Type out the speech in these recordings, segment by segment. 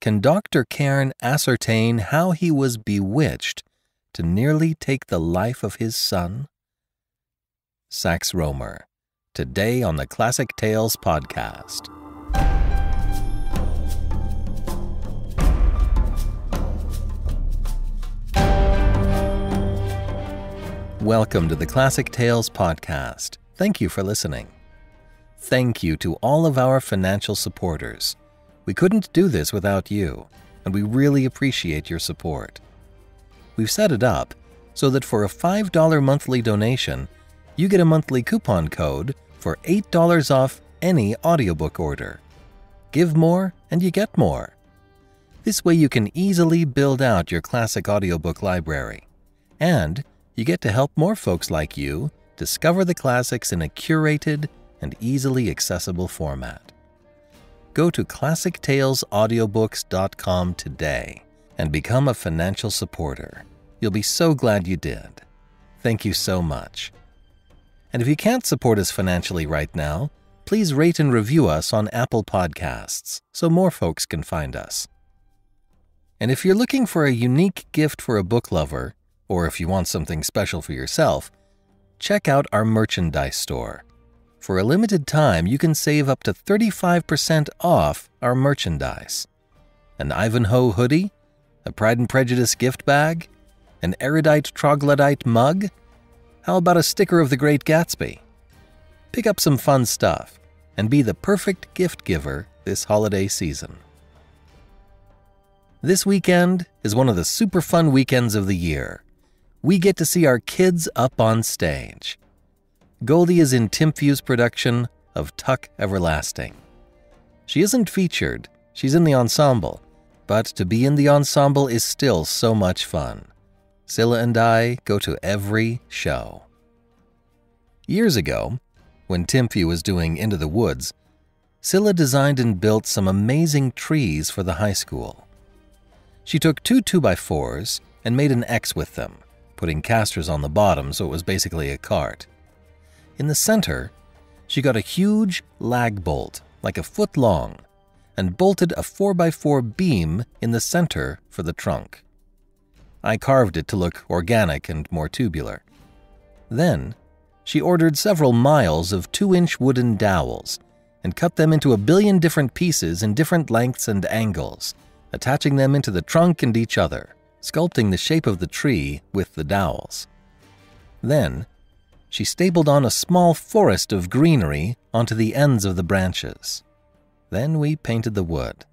Can Dr. Cairn ascertain how he was bewitched to nearly take the life of his son? Sax Rohmer, today on the Classic Tales podcast. Welcome to the Classic Tales podcast. Thank you for listening. Thank you to all of our financial supporters. We couldn't do this without you, and we really appreciate your support. We've set it up so that for a $5 monthly donation, you get a monthly coupon code for $8 off any audiobook order. Give more and you get more. This way you can easily build out your classic audiobook library, and you get to help more folks like you discover the classics in a curated and easily accessible format. Go to ClassicTalesAudiobooks.com today and become a financial supporter. You'll be so glad you did. Thank you so much. And if you can't support us financially right now, please rate and review us on Apple Podcasts so more folks can find us. And if you're looking for a unique gift for a book lover, or if you want something special for yourself, check out our merchandise store. For a limited time, you can save up to 35% off our merchandise. An Ivanhoe hoodie, a Pride and Prejudice gift bag, an erudite troglodyte mug. How about a sticker of The Great Gatsby? Pick up some fun stuff and be the perfect gift giver this holiday season. This weekend is one of the super fun weekends of the year. We get to see our kids up on stage. Goldie is in Tim Few's production of Tuck Everlasting. She isn't featured, she's in the ensemble, but to be in the ensemble is still so much fun. Scylla and I go to every show. Years ago, when Tim Few was doing Into the Woods, Scylla designed and built some amazing trees for the high school. She took two 2x4s and made an X with them, putting casters on the bottom so it was basically a cart. In the center, she got a huge lag bolt, like a foot long, and bolted a 4x4 beam in the center for the trunk. I carved it to look organic and more tubular. Then, she ordered several miles of 2-inch wooden dowels and cut them into a billion different pieces in different lengths and angles, attaching them into the trunk and each other, sculpting the shape of the tree with the dowels. Then, she stapled on a small forest of greenery onto the ends of the branches. Then we painted the wood.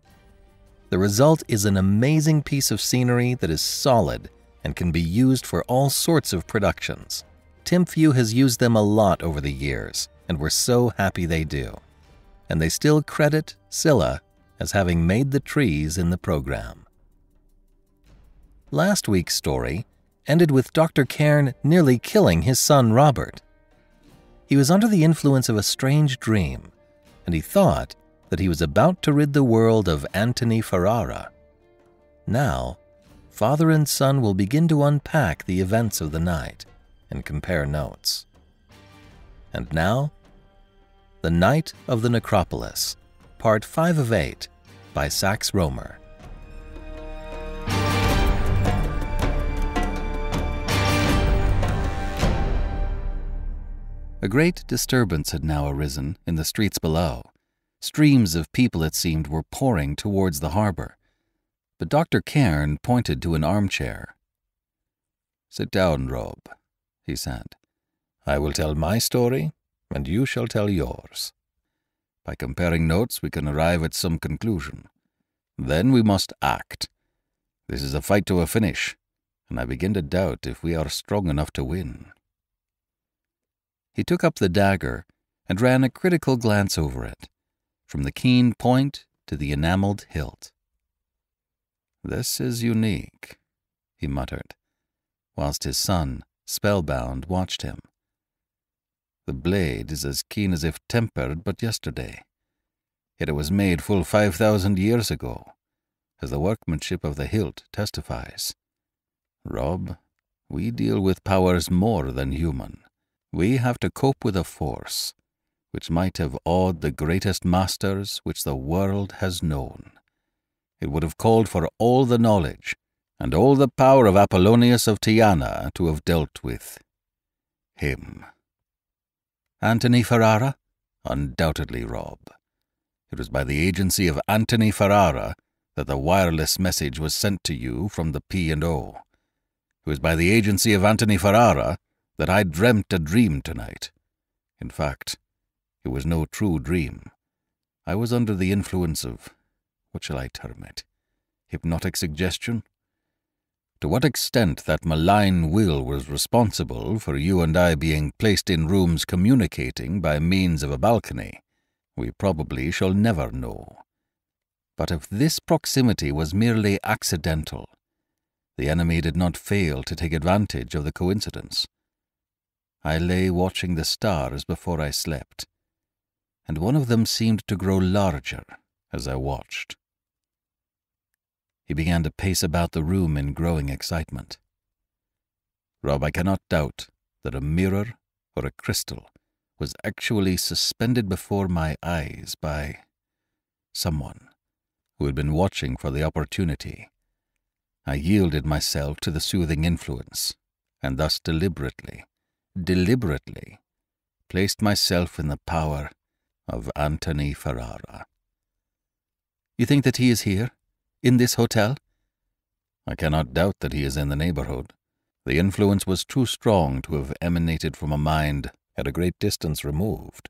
The result is an amazing piece of scenery that is solid and can be used for all sorts of productions. Tim Few has used them a lot over the years, and we're so happy they do. And they still credit Scylla as having made the trees in the program. Last week's story ended with Dr. Cairn nearly killing his son Robert. He was under the influence of a strange dream, and he thought that he was about to rid the world of Antony Ferrara. Now, father and son will begin to unpack the events of the night and compare notes. And now, The Night of the Necropolis, Part 5 of 8, by Sax Rohmer. A great disturbance had now arisen in the streets below. Streams of people, it seemed, were pouring towards the harbor. But Dr. Cairn pointed to an armchair. "Sit down, Rob," he said. "I will tell my story, and you shall tell yours. By comparing notes, we can arrive at some conclusion. Then we must act. This is a fight to a finish, and I begin to doubt if we are strong enough to win." He took up the dagger and ran a critical glance over it, from the keen point to the enameled hilt. "This is unique," he muttered, whilst his son, spellbound, watched him. "The blade is as keen as if tempered but yesterday, yet it was made full 5,000 years ago, as the workmanship of the hilt testifies. Rob, we deal with powers more than human. We have to cope with a force which might have awed the greatest masters which the world has known. It would have called for all the knowledge and all the power of Apollonius of Tyana to have dealt with him. Antony Ferrara? Undoubtedly, Rob. It was by the agency of Antony Ferrara that the wireless message was sent to you from the P&O. It was by the agency of Antony Ferrara that I dreamt a dream tonight. In fact, it was no true dream. I was under the influence of, what shall I term it, hypnotic suggestion? To what extent that malign will was responsible for you and I being placed in rooms communicating by means of a balcony, we probably shall never know. But if this proximity was merely accidental, the enemy did not fail to take advantage of the coincidence. I lay watching the stars before I slept, and one of them seemed to grow larger as I watched. He began to pace about the room in growing excitement. Rob, I cannot doubt that a mirror or a crystal was actually suspended before my eyes by someone who had been watching for the opportunity. I yielded myself to the soothing influence, and thus deliberately, placed myself in the power of Antony Ferrara. You think that he is here, in this hotel? I cannot doubt that he is in the neighborhood. The influence was too strong to have emanated from a mind at a great distance removed.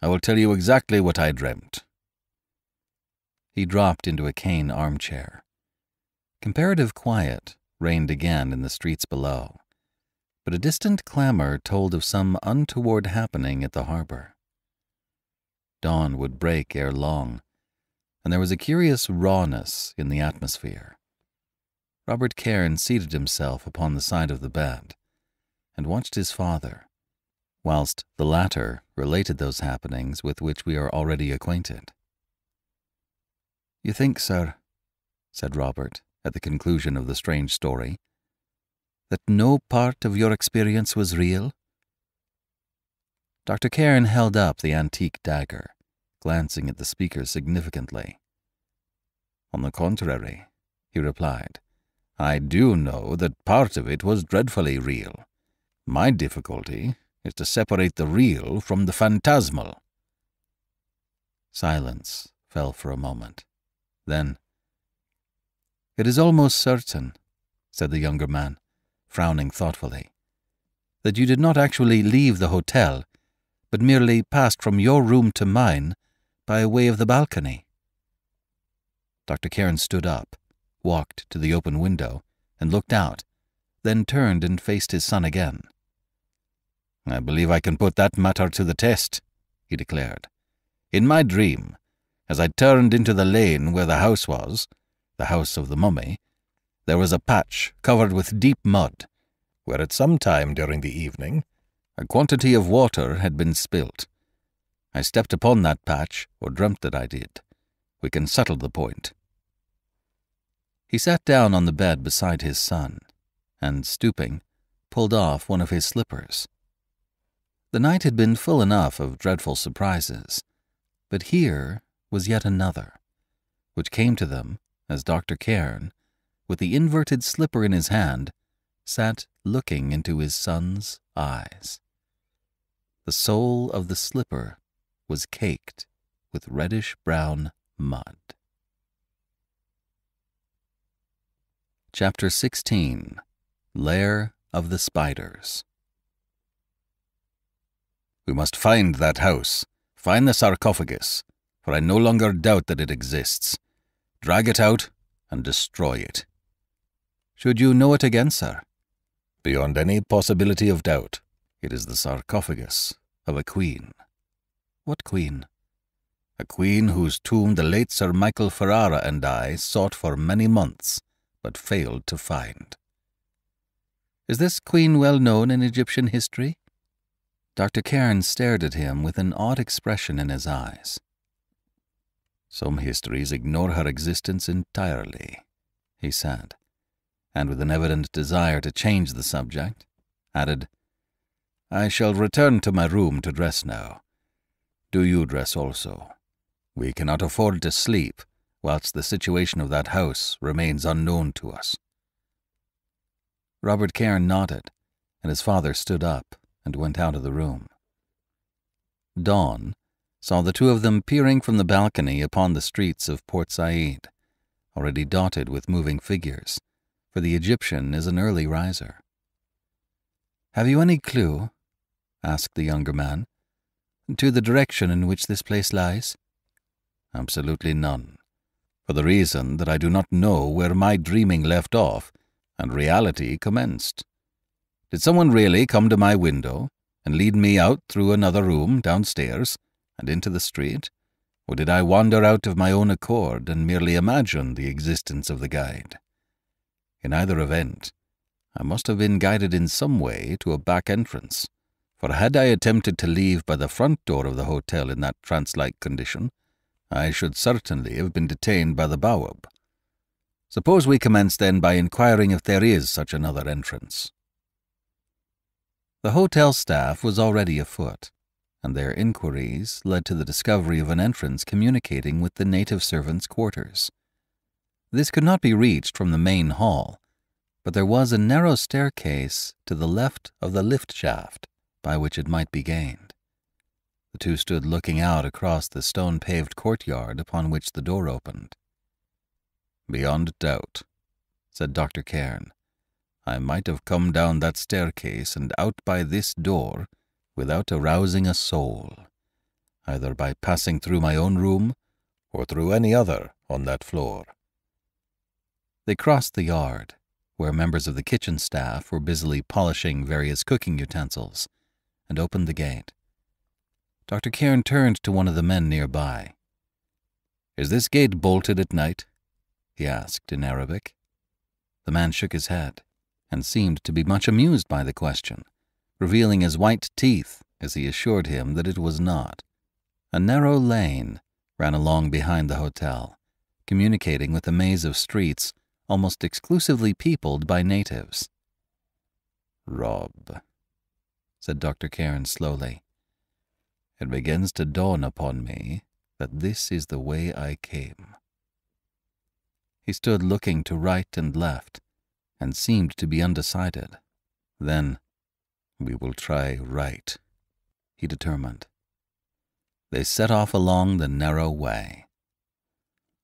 I will tell you exactly what I dreamt. He dropped into a cane armchair. Comparative quiet reigned again in the streets below, but a distant clamor told of some untoward happening at the harbor. Dawn would break ere long, and there was a curious rawness in the atmosphere. Robert Cairn seated himself upon the side of the bed and watched his father, whilst the latter related those happenings with which we are already acquainted. "You think, sir," said Robert, at the conclusion of the strange story, "that no part of your experience was real?" Dr. Cairn held up the antique dagger, glancing at the speaker significantly. "On the contrary," he replied, "I do know that part of it was dreadfully real. My difficulty is to separate the real from the phantasmal." Silence fell for a moment. Then, "It is almost certain," said the younger man, frowning thoughtfully, "that you did not actually leave the hotel, but merely passed from your room to mine by way of the balcony." Dr. Cairn stood up, walked to the open window, and looked out, then turned and faced his son again. "I believe I can put that matter to the test," he declared. "In my dream, as I turned into the lane where the house was, the house of the mummy, there was a patch covered with deep mud, where at some time during the evening a quantity of water had been spilt. I stepped upon that patch, or dreamt that I did. We can settle the point." He sat down on the bed beside his son, and, stooping, pulled off one of his slippers. The night had been full enough of dreadful surprises, but here was yet another, which came to them as Dr. Cairn, with the inverted slipper in his hand, sat looking into his son's eyes. The sole of the slipper was caked with reddish-brown mud. Chapter 16. Lair of the Spiders. "We must find that house, find the sarcophagus, for I no longer doubt that it exists. Drag it out and destroy it." "Should you know it again, sir?" "Beyond any possibility of doubt, it is the sarcophagus of a queen." "What queen?" "A queen whose tomb the late Sir Michael Ferrara and I sought for many months, but failed to find." "Is this queen well known in Egyptian history?" Dr. Cairn stared at him with an odd expression in his eyes. "Some histories ignore her existence entirely," he said, and with an evident desire to change the subject, added, "I shall return to my room to dress now. Do you dress also. We cannot afford to sleep whilst the situation of that house remains unknown to us." Robert Cairn nodded, and his father stood up and went out of the room. Dawn saw the two of them peering from the balcony upon the streets of Port Said, already dotted with moving figures, for the Egyptian is an early riser. "Have you any clue," asked the younger man, "to the direction in which this place lies?" "Absolutely none, for the reason that I do not know where my dreaming left off and reality commenced. Did someone really come to my window and lead me out through another room downstairs and into the street, or did I wander out of my own accord and merely imagine the existence of the guide? In either event, I must have been guided in some way to a back entrance, for had I attempted to leave by the front door of the hotel in that trance-like condition, I should certainly have been detained by the Baobab. Suppose we commence then by inquiring if there is such another entrance." The hotel staff was already afoot, and their inquiries led to the discovery of an entrance communicating with the native servants' quarters. This could not be reached from the main hall, but there was a narrow staircase to the left of the lift shaft by which it might be gained. The two stood looking out across the stone-paved courtyard upon which the door opened. "Beyond doubt," said Dr. Cairn, "I might have come down that staircase and out by this door without arousing a soul, either by passing through my own room or through any other on that floor." They crossed the yard, where members of the kitchen staff were busily polishing various cooking utensils, and opened the gate. Dr. Cairn turned to one of the men nearby. "Is this gate bolted at night?" he asked in Arabic. The man shook his head, and seemed to be much amused by the question, revealing his white teeth as he assured him that it was not. A narrow lane ran along behind the hotel, communicating with a maze of streets almost exclusively peopled by natives. "Rob," said Dr. Cairn slowly, "it begins to dawn upon me that this is the way I came." He stood looking to right and left, and seemed to be undecided. Then, "We will try right," he determined. They set off along the narrow way.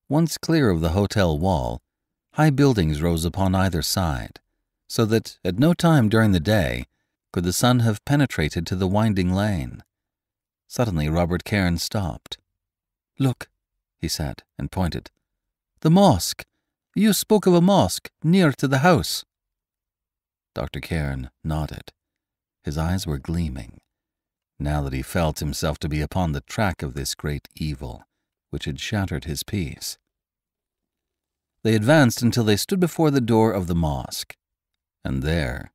Once clear of the hotel wall, high buildings rose upon either side, so that at no time during the day could the sun have penetrated to the winding lane. Suddenly Robert Cairn stopped. "Look," he said, and pointed. "The mosque! You spoke of a mosque near to the house." Dr. Cairn nodded. His eyes were gleaming, now that he felt himself to be upon the track of this great evil, which had shattered his peace. They advanced until they stood before the door of the mosque, and there,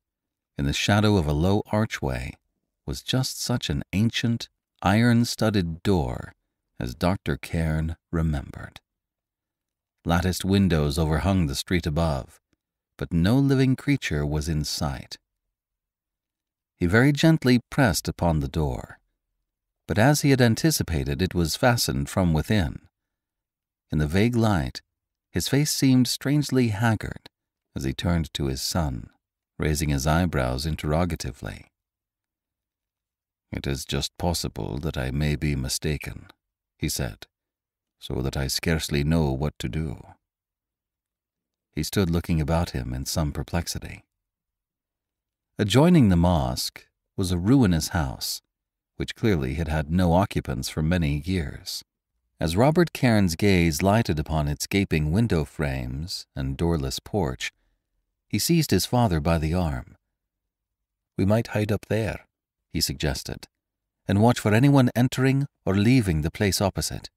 in the shadow of a low archway, was just such an ancient, iron-studded door as Dr. Cairn remembered. Latticed windows overhung the street above, but no living creature was in sight. He very gently pressed upon the door, but as he had anticipated, it was fastened from within. In the vague light, his face seemed strangely haggard as he turned to his son, raising his eyebrows interrogatively. "It is just possible that I may be mistaken," he said, "so that I scarcely know what to do." He stood looking about him in some perplexity. Adjoining the mosque was a ruinous house, which clearly had had no occupants for many years. As Robert Cairn's gaze lighted upon its gaping window frames and doorless porch, he seized his father by the arm. "We might hide up there," he suggested, "and watch for anyone entering or leaving the place opposite."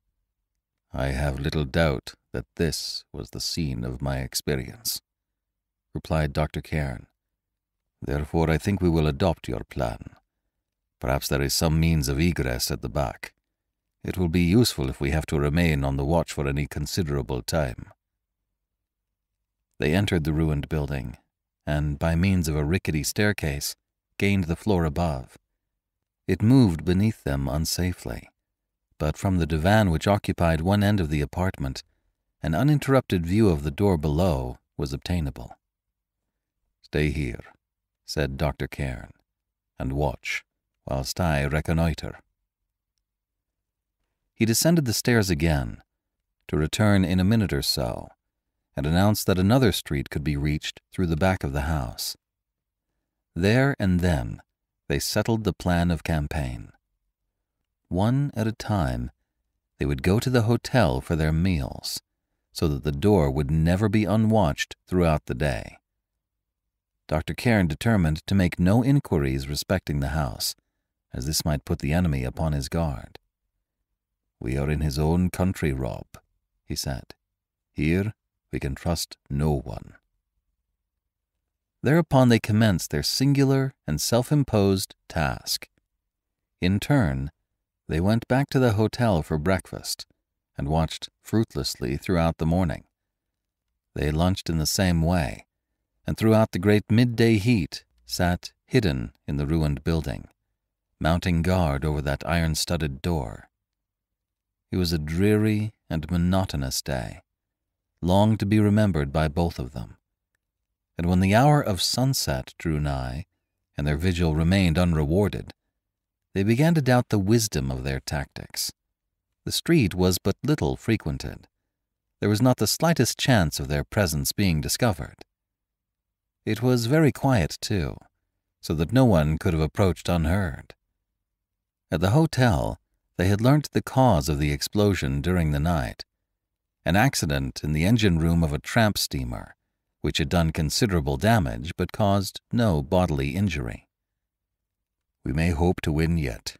"I have little doubt that this was the scene of my experience," replied Dr. Cairn. "Therefore I think we will adopt your plan. Perhaps there is some means of egress at the back. It will be useful if we have to remain on the watch for any considerable time." They entered the ruined building, and by means of a rickety staircase, gained the floor above. It moved beneath them unsafely, but from the divan which occupied one end of the apartment, an uninterrupted view of the door below was obtainable. "Stay here," said Dr. Cairn, "and watch, whilst I reconnoitre." He descended the stairs again, to return in a minute or so, and announce that another street could be reached through the back of the house. There and then they settled the plan of campaign. One at a time, they would go to the hotel for their meals, so that the door would never be unwatched throughout the day. Dr. Cairn determined to make no inquiries respecting the house, as this might put the enemy upon his guard. "We are in his own country, Rob," he said. "Here we can trust no one." Thereupon they commenced their singular and self-imposed task. In turn, they went back to the hotel for breakfast and watched fruitlessly throughout the morning. They lunched in the same way, and throughout the great midday heat sat hidden in the ruined building, mounting guard over that iron-studded door. It was a dreary and monotonous day, long to be remembered by both of them. And when the hour of sunset drew nigh, and their vigil remained unrewarded, they began to doubt the wisdom of their tactics. The street was but little frequented. There was not the slightest chance of their presence being discovered. It was very quiet, too, so that no one could have approached unheard. At the hotel, they had learnt the cause of the explosion during the night, an accident in the engine room of a tramp steamer, which had done considerable damage but caused no bodily injury. "We may hope to win yet,"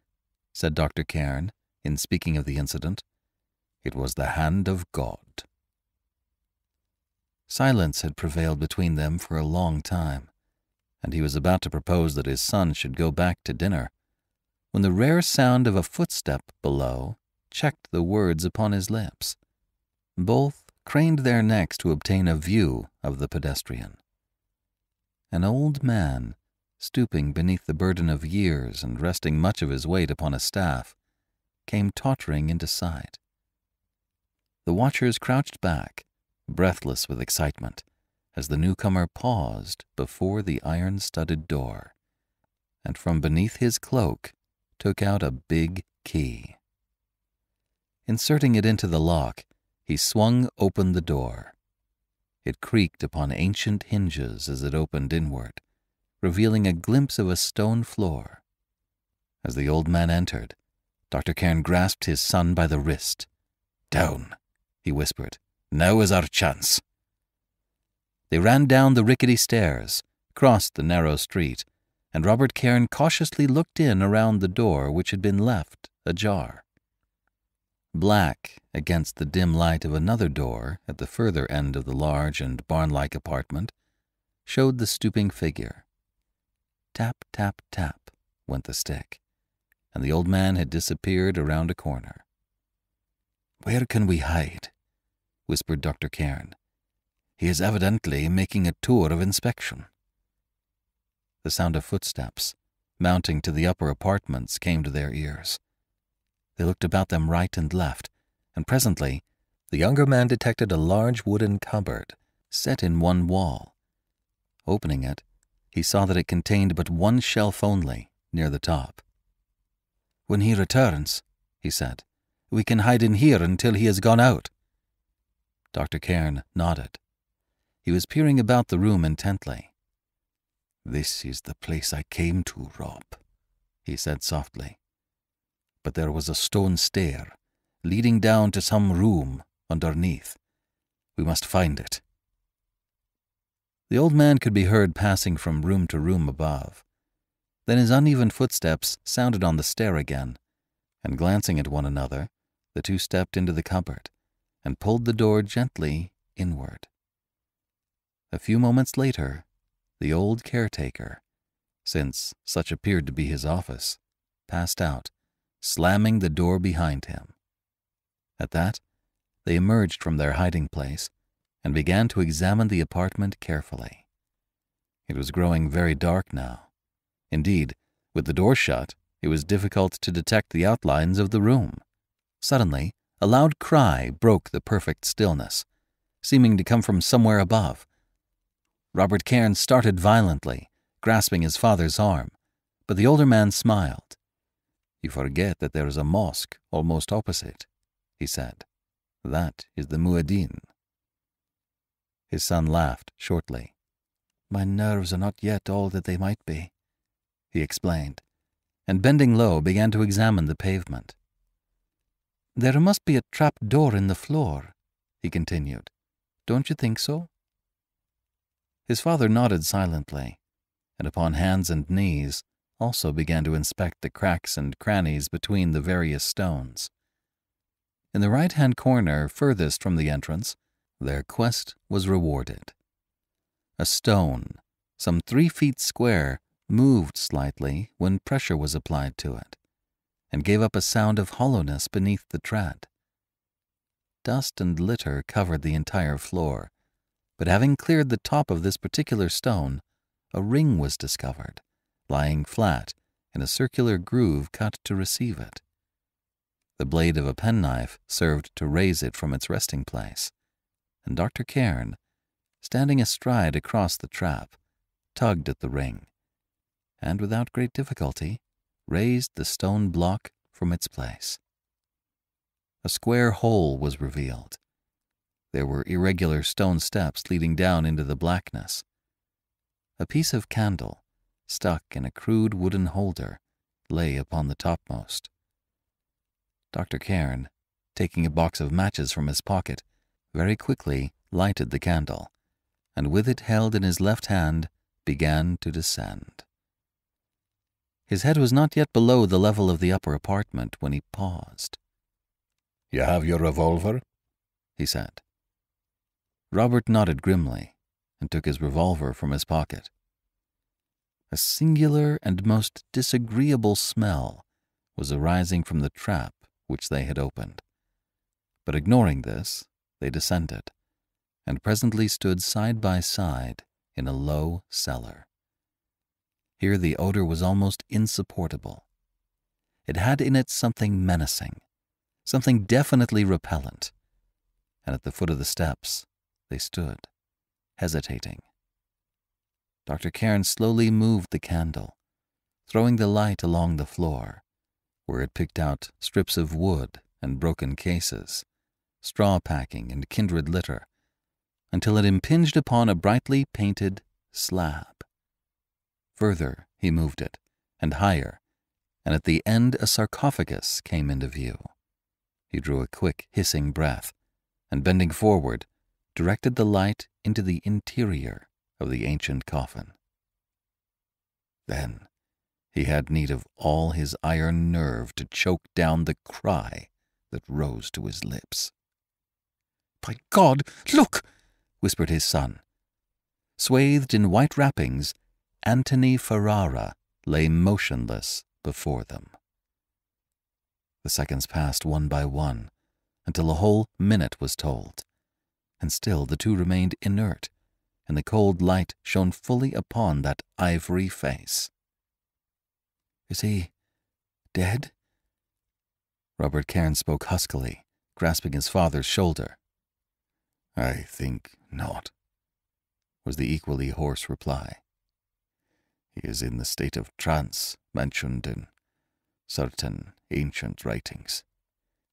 said Dr. Cairn, in speaking of the incident. "It was the hand of God." Silence had prevailed between them for a long time, and he was about to propose that his son should go back to dinner, when the rare sound of a footstep below checked the words upon his lips. Both craned their necks to obtain a view of the pedestrian. An old man, stooping beneath the burden of years and resting much of his weight upon a staff, came tottering into sight. The watchers crouched back, breathless with excitement, as the newcomer paused before the iron-studded door, and from beneath his cloak took out a big key. Inserting it into the lock, he swung open the door. It creaked upon ancient hinges as it opened inward, revealing a glimpse of a stone floor. As the old man entered, Dr. Cairn grasped his son by the wrist. "Down," he whispered. "Now is our chance." They ran down the rickety stairs, crossed the narrow street, and Robert Cairn cautiously looked in around the door which had been left ajar. Black against the dim light of another door at the further end of the large and barn-like apartment showed the stooping figure. Tap, tap, tap went the stick, and the old man had disappeared around a corner. "Where can we hide?" whispered Dr. Cairn. "He is evidently making a tour of inspection." The sound of footsteps, mounting to the upper apartments, came to their ears. They looked about them right and left, and presently the younger man detected a large wooden cupboard set in one wall. Opening it, he saw that it contained but one shelf only, near the top. "When he returns," he said, "we can hide in here until he has gone out." Dr. Cairn nodded. He was peering about the room intently. "This is the place I came to, Rob," he said softly. "But there was a stone stair leading down to some room underneath. We must find it." The old man could be heard passing from room to room above. Then his uneven footsteps sounded on the stair again, and glancing at one another, the two stepped into the cupboard and pulled the door gently inward. A few moments later, the old caretaker, since such appeared to be his office, passed out, slamming the door behind him. At that, they emerged from their hiding place and began to examine the apartment carefully. It was growing very dark now. Indeed, with the door shut, it was difficult to detect the outlines of the room. Suddenly, a loud cry broke the perfect stillness, seeming to come from somewhere above. Robert Cairn started violently, grasping his father's arm, but the older man smiled. "You forget that there is a mosque almost opposite," he said. "That is the Mueddin." His son laughed shortly. "My nerves are not yet all that they might be," he explained, and bending low began to examine the pavement. "There must be a trap door in the floor," he continued. "Don't you think so?" His father nodded silently, and upon hands and knees also began to inspect the cracks and crannies between the various stones. In the right-hand corner, furthest from the entrance, their quest was rewarded. A stone, some 3 feet square, moved slightly when pressure was applied to it, and gave up a sound of hollowness beneath the tread. Dust and litter covered the entire floor, but having cleared the top of this particular stone, a ring was discovered, lying flat in a circular groove cut to receive it. The blade of a penknife served to raise it from its resting place, and Dr. Cairn, standing astride across the trap, tugged at the ring, and without great difficulty raised the stone block from its place. A square hole was revealed. There were irregular stone steps leading down into the blackness. A piece of candle, stuck in a crude wooden holder, lay upon the topmost. Dr. Cairn, taking a box of matches from his pocket, very quickly lighted the candle, and with it held in his left hand, began to descend. His head was not yet below the level of the upper apartment when he paused. "You have your revolver?" he said. Robert nodded grimly and took his revolver from his pocket. A singular and most disagreeable smell was arising from the trap which they had opened. But ignoring this, they descended, and presently stood side by side in a low cellar. Here the odor was almost insupportable. It had in it something menacing, something definitely repellent, and at the foot of the steps they stood, hesitating. Dr. Cairn slowly moved the candle, throwing the light along the floor, where it picked out strips of wood and broken cases, straw packing and kindred litter, until it impinged upon a brightly painted slab. Further he moved it, and higher, and at the end a sarcophagus came into view. He drew a quick, hissing breath, and bending forward, directed the light into the interior of the ancient coffin. Then he had need of all his iron nerve to choke down the cry that rose to his lips. "By God, look!" whispered his son. Swathed in white wrappings, Antony Ferrara lay motionless before them. The seconds passed one by one, until a whole minute was told, and still the two remained inert, and the cold light shone fully upon that ivory face. "Is he dead?" Robert Cairn spoke huskily, grasping his father's shoulder. "I think not," was the equally hoarse reply. "He is in the state of trance mentioned in certain ancient writings.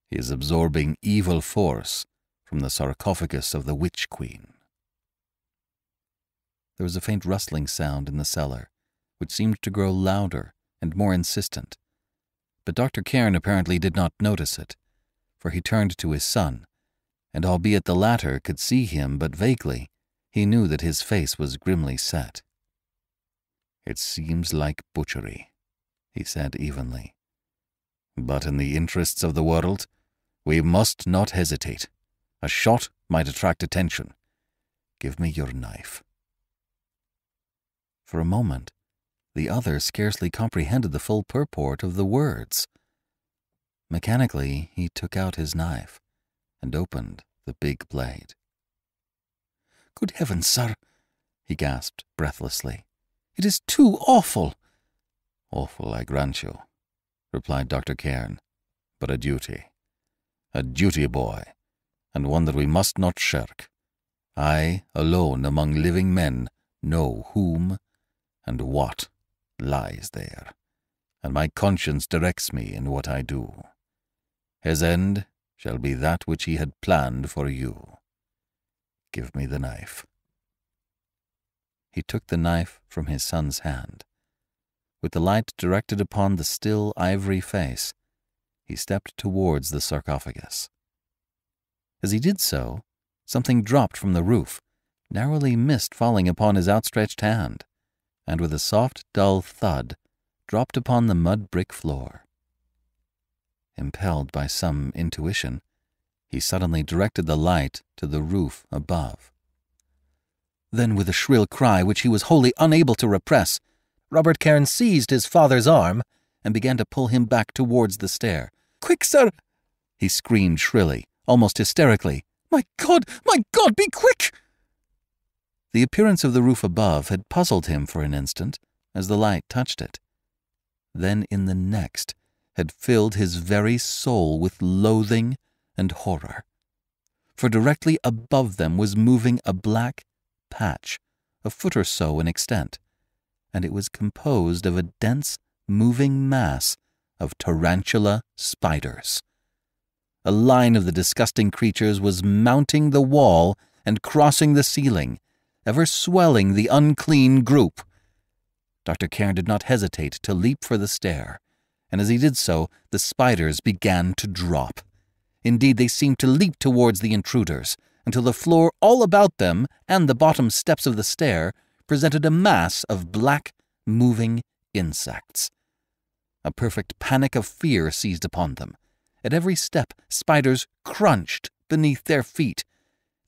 He is absorbing evil force from the sarcophagus of the Witch Queen." There was a faint rustling sound in the cellar, which seemed to grow louder and more insistent, but Dr. Cairn apparently did not notice it, for he turned to his son, and albeit the latter could see him but vaguely, he knew that his face was grimly set. "It seems like butchery," he said evenly. "But in the interests of the world, we must not hesitate. A shot might attract attention. Give me your knife." For a moment, the other scarcely comprehended the full purport of the words. Mechanically, he took out his knife and opened the big blade. "Good heavens, sir," he gasped breathlessly. "It is too awful." "Awful, I grant you," replied Dr. Cairn, "but a duty, boy, and one that we must not shirk. I, alone among living men, know whom and what lies there, and my conscience directs me in what I do. His end shall be that which he had planned for you. Give me the knife." He took the knife from his son's hand. With the light directed upon the still ivory face, he stepped towards the sarcophagus. As he did so, something dropped from the roof, narrowly missed falling upon his outstretched hand, and with a soft, dull thud, dropped upon the mud-brick floor. Impelled by some intuition, he suddenly directed the light to the roof above. Then, with a shrill cry which he was wholly unable to repress, Robert Cairn seized his father's arm and began to pull him back towards the stair. "Quick, sir!" he screamed shrilly, almost hysterically. My God, be quick!" The appearance of the roof above had puzzled him for an instant as the light touched it. Then in the next had filled his very soul with loathing and horror. For directly above them was moving a black patch, a foot or so in extent, and it was composed of a dense, moving mass of tarantula spiders. A line of the disgusting creatures was mounting the wall and crossing the ceiling, ever swelling the unclean group. Dr. Cairn did not hesitate to leap for the stair, and as he did so, the spiders began to drop. Indeed, they seemed to leap towards the intruders, until the floor all about them and the bottom steps of the stair presented a mass of black, moving insects. A perfect panic of fear seized upon them. At every step, spiders crunched beneath their feet.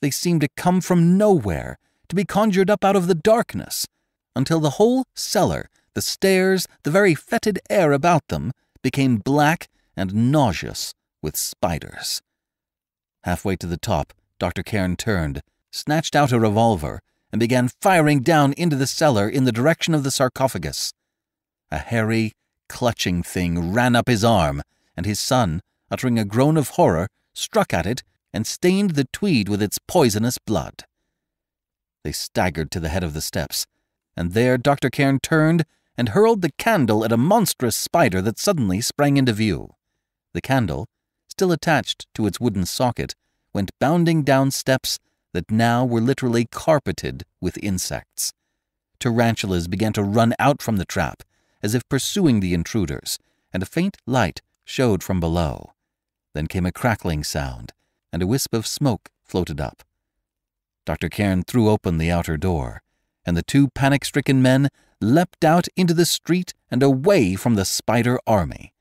They seemed to come from nowhere, to be conjured up out of the darkness, until the whole cellar, the stairs, the very fetid air about them, became black and nauseous with spiders. Halfway to the top, Dr. Cairn turned, snatched out a revolver, and began firing down into the cellar in the direction of the sarcophagus. A hairy, clutching thing ran up his arm, and his son, uttering a groan of horror, struck at it and stained the tweed with its poisonous blood. They staggered to the head of the steps, and there Dr. Cairn turned and hurled the candle at a monstrous spider that suddenly sprang into view. The candle, still attached to its wooden socket, went bounding down steps that now were literally carpeted with insects. Tarantulas began to run out from the trap, as if pursuing the intruders, and a faint light showed from below. Then came a crackling sound, and a wisp of smoke floated up. Dr. Cairn threw open the outer door, and the two panic-stricken men leapt out into the street and away from the spider army.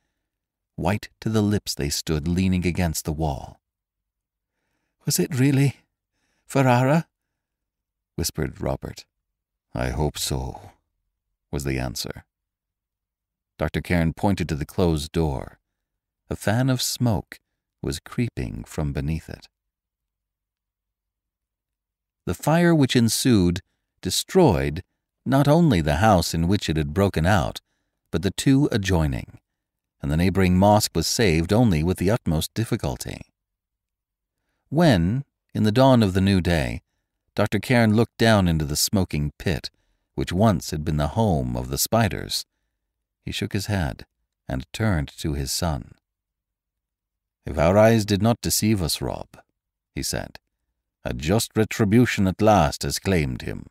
White to the lips they stood leaning against the wall. "Was it really Ferrara?" whispered Robert. "I hope so," was the answer. Dr. Cairn pointed to the closed door. A fan of smoke was creeping from beneath it. The fire which ensued destroyed not only the house in which it had broken out, but the two adjoining, and the neighboring mosque was saved only with the utmost difficulty. When, in the dawn of the new day, Dr. Cairn looked down into the smoking pit, which once had been the home of the spiders, he shook his head and turned to his son. "If our eyes did not deceive us, Rob," he said, "a just retribution at last has claimed him."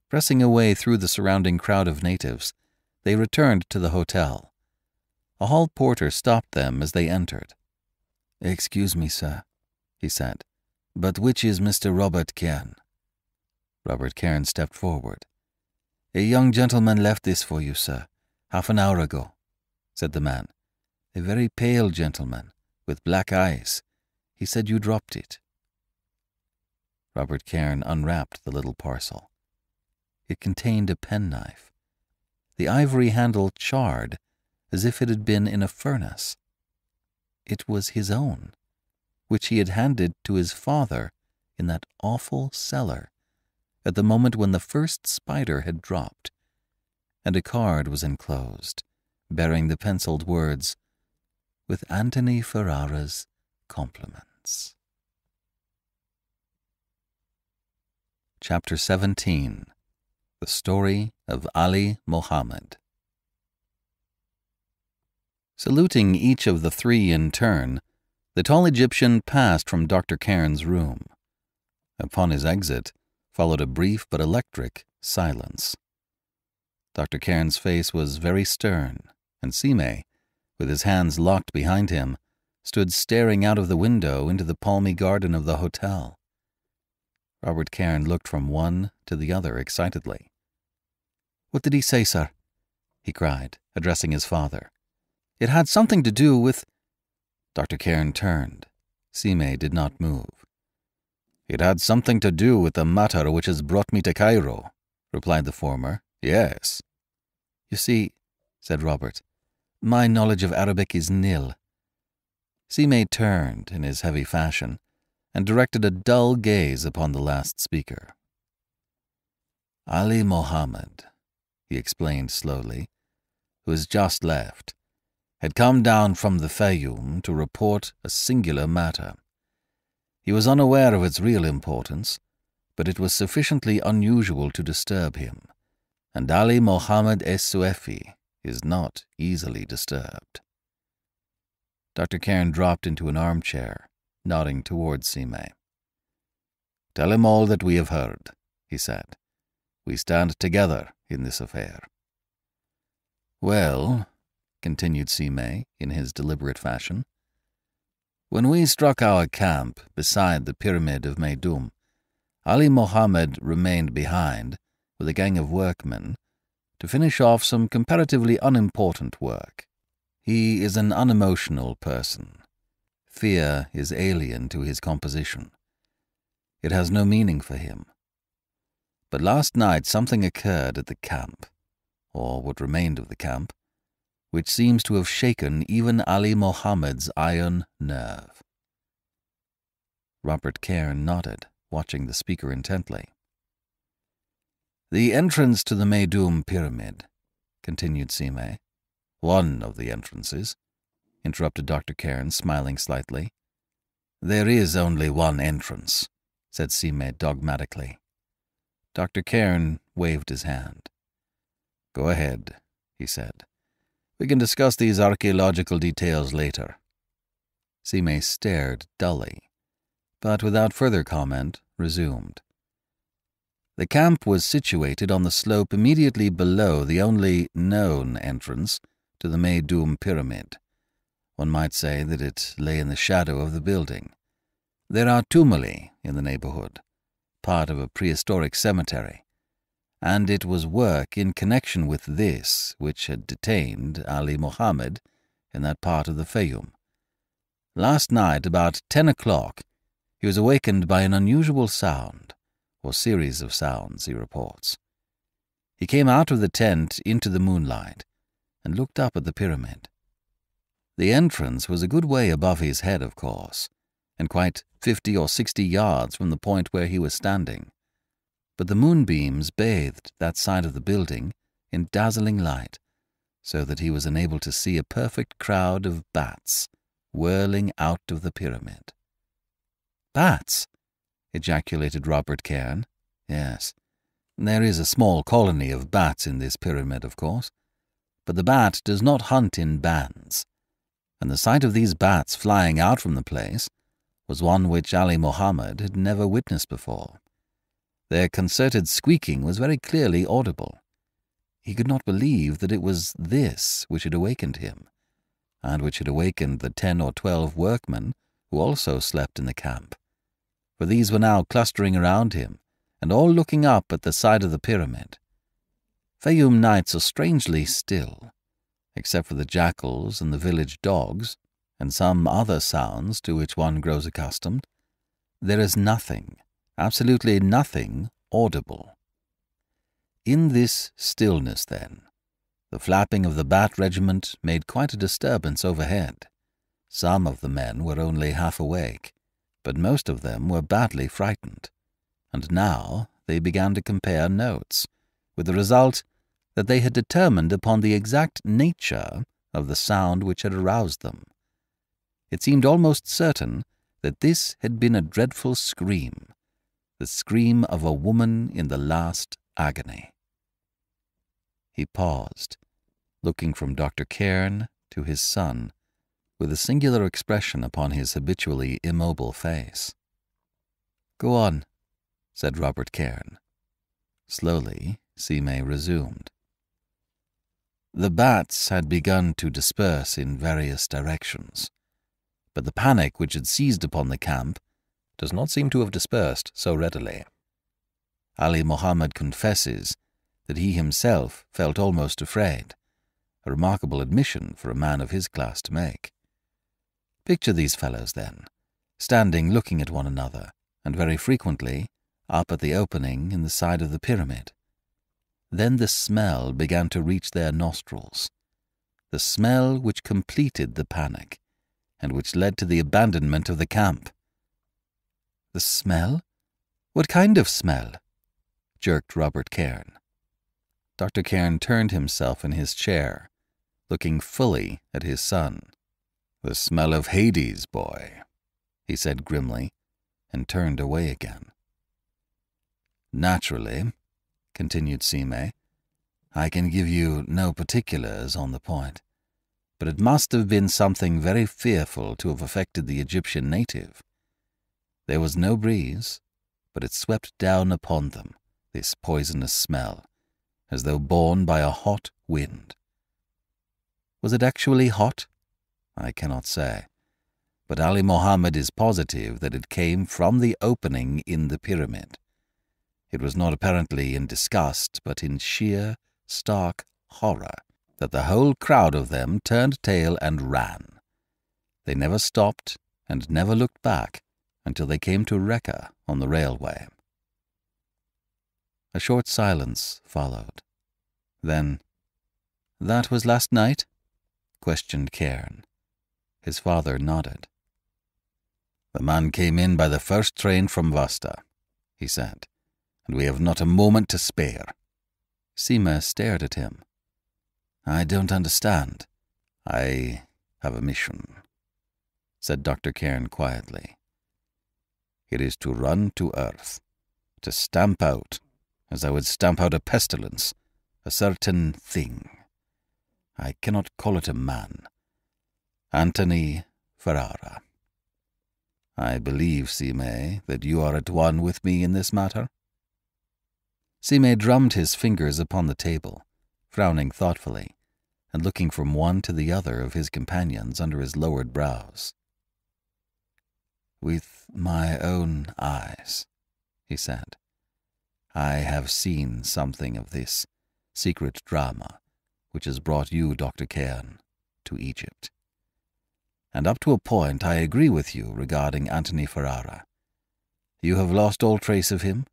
Pressing away through the surrounding crowd of natives, they returned to the hotel. A hall porter stopped them as they entered. "Excuse me, sir," he said, "but which is Mr. Robert Cairn?" Robert Cairn stepped forward. "A young gentleman left this for you, sir, half an hour ago," said the man. "A very pale gentleman, with black eyes. He said you dropped it." Robert Cairn unwrapped the little parcel. It contained a penknife. The ivory handle charred as if it had been in a furnace. It was his own, which he had handed to his father in that awful cellar at the moment when the first spider had dropped, and a card was enclosed, bearing the penciled words, "With Antony Ferrara's compliments." Chapter 17. The Story of Ali Mohammed. Saluting each of the three in turn, the tall Egyptian passed from Dr. Cairn's room. Upon his exit followed a brief but electric silence. Dr. Cairn's face was very stern, and Sime, with his hands locked behind him, stood staring out of the window into the palmy garden of the hotel. Robert Cairn looked from one to the other excitedly. "What did he say, sir?" he cried, addressing his father. "It had something to do with—" Dr. Cairn turned. Sime did not move. "It had something to do with the matter which has brought me to Cairo," replied the former. "Yes." "You see," said Robert, "my knowledge of Arabic is nil." Sime turned in his heavy fashion and directed a dull gaze upon the last speaker. "Ali Mohammed," he explained slowly, "who has just left, had come down from the Fayoum to report a singular matter. He was unaware of its real importance, but it was sufficiently unusual to disturb him, and Ali Mohammed es-Suefi is not easily disturbed." Dr. Cairn dropped into an armchair, nodding towards Sime. "Tell him all that we have heard," he said. "We stand together in this affair." "Well," continued Sime in his deliberate fashion, "when we struck our camp beside the Pyramid of Meidum, Ali Mohammed remained behind with a gang of workmen to finish off some comparatively unimportant work. He is an unemotional person. Fear is alien to his composition. It has no meaning for him. But last night something occurred at the camp, or what remained of the camp, which seems to have shaken even Ali Mohammed's iron nerve." Robert Cairn nodded, watching the speaker intently. "The entrance to the Meidum Pyramid," continued Sime. "One of the entrances," interrupted Dr. Cairn, smiling slightly. "There is only one entrance," said Sime dogmatically. Dr. Cairn waved his hand. "Go ahead," he said. "We can discuss these archaeological details later." Sime stared dully, but without further comment resumed. "The camp was situated on the slope immediately below the only known entrance to the Meidum Pyramid. One might say that it lay in the shadow of the building. There are tumuli in the neighborhood, part of a prehistoric cemetery, and it was work in connection with this which had detained Ali Mohammed in that part of the Fayoum. Last night, about 10 o'clock, he was awakened by an unusual sound, or series of sounds, he reports. He came out of the tent into the moonlight and looked up at the pyramid. The entrance was a good way above his head, of course, and quite 50 or 60 yards from the point where he was standing. But the moonbeams bathed that side of the building in dazzling light, so that he was enabled to see a perfect crowd of bats whirling out of the pyramid. "Bats!" ejaculated Robert Cairn. "Yes, there is a small colony of bats in this pyramid, of course, but the bat does not hunt in bands, and the sight of these bats flying out from the place was one which Ali Mohammed had never witnessed before. Their concerted squeaking was very clearly audible. He could not believe that it was this which had awakened him, and which had awakened the 10 or 12 workmen who also slept in the camp, for these were now clustering around him and all looking up at the side of the pyramid. Fayoum nights are strangely still, except for the jackals and the village dogs, and some other sounds to which one grows accustomed. There is nothing, absolutely nothing, audible. In this stillness, then, the flapping of the bat regiment made quite a disturbance overhead. Some of the men were only half awake, but most of them were badly frightened, and now they began to compare notes, with the result that they had determined upon the exact nature of the sound which had aroused them. It seemed almost certain that this had been a dreadful scream, the scream of a woman in the last agony. He paused, looking from Dr. Cairn to his son, with a singular expression upon his habitually immobile face. "Go on," said Robert Cairn. Slowly, Simé resumed. The bats had begun to disperse in various directions, but the panic which had seized upon the camp does not seem to have dispersed so readily. Ali Mohammed confesses that he himself felt almost afraid, a remarkable admission for a man of his class to make. Picture these fellows, then, standing looking at one another, and very frequently up at the opening in the side of the pyramid. Then the smell began to reach their nostrils, the smell which completed the panic, and which led to the abandonment of the camp. "The smell? What kind of smell?" jerked Robert Cairn. Dr. Cairn turned himself in his chair, looking fully at his son. "The smell of Hades, boy," he said grimly, and turned away again. "Naturally," continued Simé, "I can give you no particulars on the point, but it must have been something very fearful to have affected the Egyptian native. There was no breeze, but it swept down upon them, this poisonous smell, as though borne by a hot wind. Was it actually hot? I cannot say, but Ali Mohammed is positive that it came from the opening in the pyramid. It was not apparently in disgust, but in sheer, stark horror, that the whole crowd of them turned tail and ran. They never stopped and never looked back until they came to Rekka on the railway." A short silence followed. Then, "That was last night?" questioned Cairn. His father nodded. "The man came in by the first train from Vasta," he said, "and we have not a moment to spare." Simé stared at him. "I don't understand." "I have a mission," said Dr. Cairn quietly. "It is to run to earth, to stamp out, as I would stamp out a pestilence, a certain thing. I cannot call it a man. Antony Ferrara. I believe, Simé, that you are at one with me in this matter." Simé drummed his fingers upon the table, frowning thoughtfully, and looking from one to the other of his companions under his lowered brows. "With my own eyes," he said, "I have seen something of this secret drama which has brought you, Dr. Cairn, to Egypt. And up to a point I agree with you regarding Antony Ferrara. You have lost all trace of him?"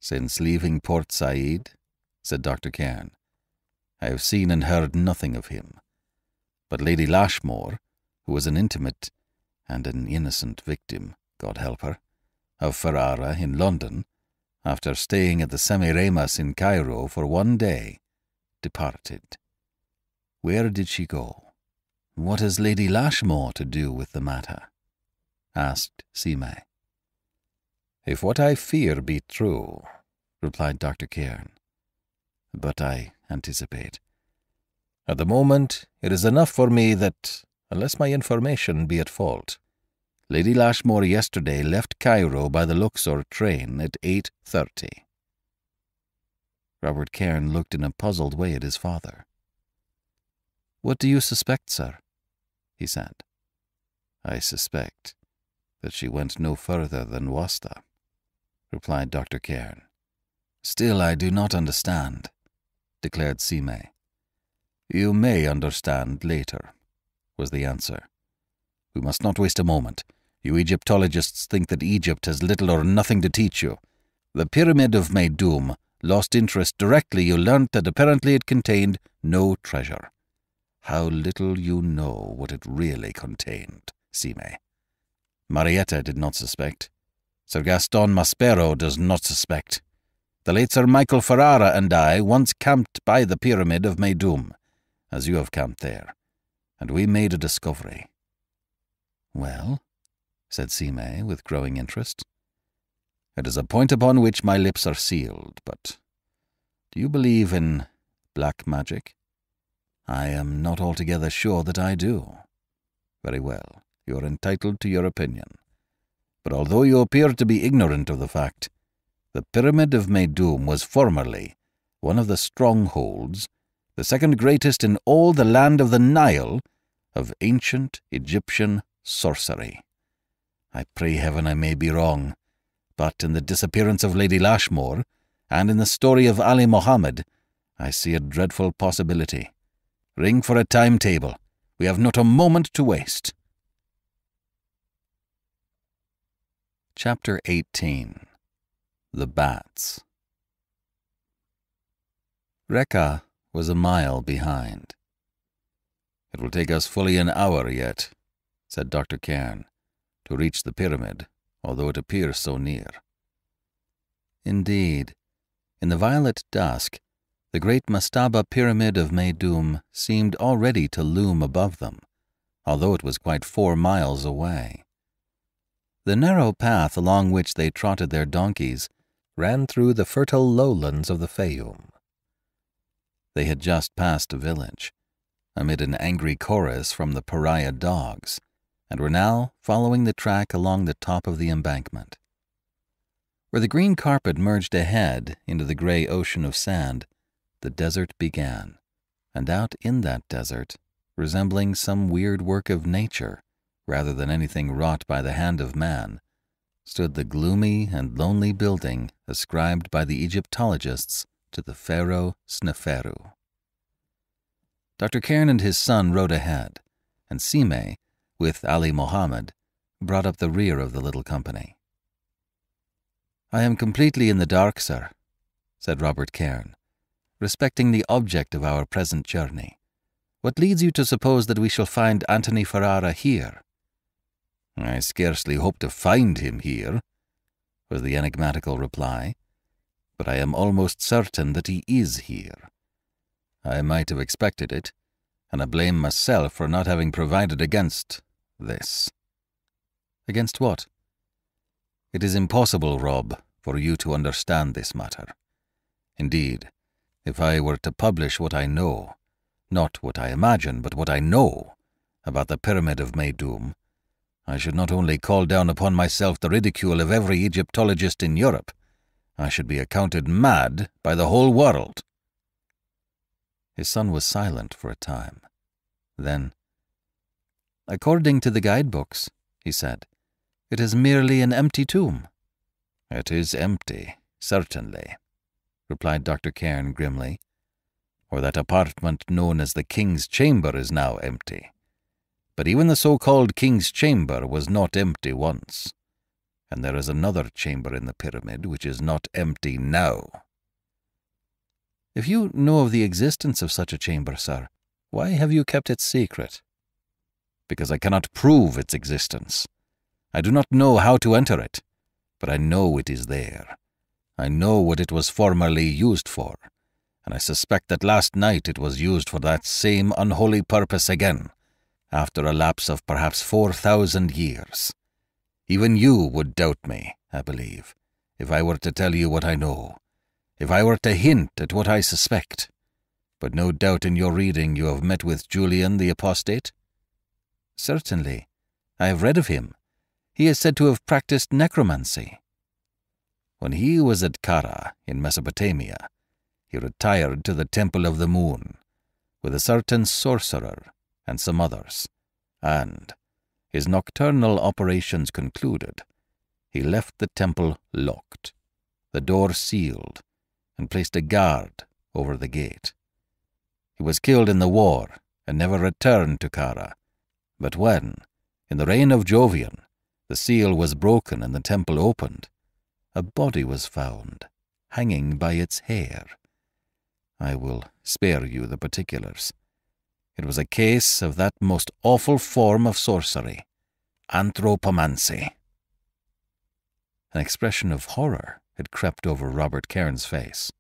"Since leaving Port Said," said Dr. Cairn, "I have seen and heard nothing of him. But Lady Lashmore, who was an intimate and an innocent victim, God help her, of Ferrara in London, after staying at the Semiramis in Cairo for one day, departed. Where did she go?" "What has Lady Lashmore to do with the matter?" asked Simé. "If what I fear be true," replied Dr. Cairn, "but I anticipate. At the moment, it is enough for me that, unless my information be at fault, Lady Lashmore yesterday left Cairo by the Luxor train at 8:30. Robert Cairn looked in a puzzled way at his father. "What do you suspect, sir?" he said. "I suspect that she went no further than Wasta," replied Dr. Cairn. "Still I do not understand," declared Simé. "You may understand later," was the answer. "We must not waste a moment. You Egyptologists think that Egypt has little or nothing to teach you. The Pyramid of Meidum lost interest directly you learnt that apparently it contained no treasure. How little you know what it really contained, Simé. Marietta did not suspect. Sir Gaston Maspero does not suspect. The late Sir Michael Ferrara and I once camped by the Pyramid of Meidum, as you have camped there, and we made a discovery." "Well?" said Simé with growing interest. It is a point upon which my lips are sealed, but do you believe in black magic?" "I am not altogether sure that I do." "Very well. You are entitled to your opinion. But although you appear to be ignorant of the fact, the Pyramid of Meidum was formerly one of the strongholds, the second greatest in all the land of the Nile, of ancient Egyptian sorcery. I pray heaven I may be wrong, but in the disappearance of Lady Lashmore, and in the story of Ali Mohammed, I see a dreadful possibility. Ring for a timetable. We have not a moment to waste." Chapter 18. The Bats. Rekka was a mile behind. "It will take us fully an hour yet," said Dr. Cairn, "to reach the pyramid, although it appears so near." Indeed, in the violet dusk, the great mastaba pyramid of Meidum seemed already to loom above them, although it was quite 4 miles away. The narrow path along which they trotted their donkeys ran through the fertile lowlands of the Fayum. They had just passed a village, amid an angry chorus from the pariah dogs, and were now following the track along the top of the embankment. Where the green carpet merged ahead into the gray ocean of sand, the desert began, and out in that desert, resembling some weird work of nature rather than anything wrought by the hand of man, stood the gloomy and lonely building ascribed by the Egyptologists to the pharaoh Sneferu. Dr. Cairn and his son rode ahead, and Sime, with Ali Mohammed, brought up the rear of the little company. "I am completely in the dark, sir," said Robert Cairn, "respecting the object of our present journey. What leads you to suppose that we shall find Antony Ferrara here?" "I scarcely hope to find him here," was the enigmatical reply, "but I am almost certain that he is here. I might have expected it, and I blame myself for not having provided against this." "Against what?" "It is impossible, Rob, for you to understand this matter. Indeed, if I were to publish what I know, not what I imagine, but what I know, about the Pyramid of Meidum, I should not only call down upon myself the ridicule of every Egyptologist in Europe, I should be accounted mad by the whole world." His son was silent for a time. Then, "According to the guidebooks," he said, "it is merely an empty tomb." "It is empty, certainly," replied Dr. Cairn grimly. "Or that apartment known as the King's Chamber is now empty. But even the so-called King's Chamber was not empty once, and there is another chamber in the pyramid which is not empty now." "If you know of the existence of such a chamber, sir, why have you kept it secret?" "Because I cannot prove its existence. I do not know how to enter it, but I know it is there. I know what it was formerly used for, and I suspect that last night it was used for that same unholy purpose again, after a lapse of perhaps 4,000 years. Even you would doubt me, I believe, if I were to tell you what I know, if I were to hint at what I suspect. But no doubt in your reading you have met with Julian the Apostate?" "Certainly. I have read of him. He is said to have practiced necromancy." "When he was at Kara, in Mesopotamia, he retired to the Temple of the Moon, with a certain sorcerer and some others, and, his nocturnal operations concluded, he left the temple locked, the door sealed, and placed a guard over the gate. He was killed in the war and never returned to Kara, but when, in the reign of Jovian, the seal was broken and the temple opened, a body was found, hanging by its hair. I will spare you the particulars. It was a case of that most awful form of sorcery, anthropomancy." An expression of horror had crept over Robert Cairn's face.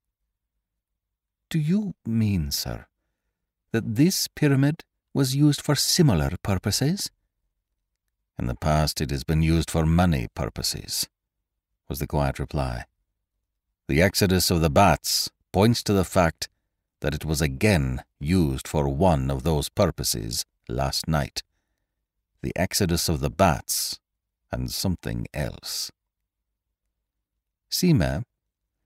"Do you mean, sir, that this pyramid was used for similar purposes?" "In the past it has been used for many purposes. was the quiet reply. The exodus of the bats points to the fact that it was again used for one of those purposes last night. The exodus of the bats and something else. Sime,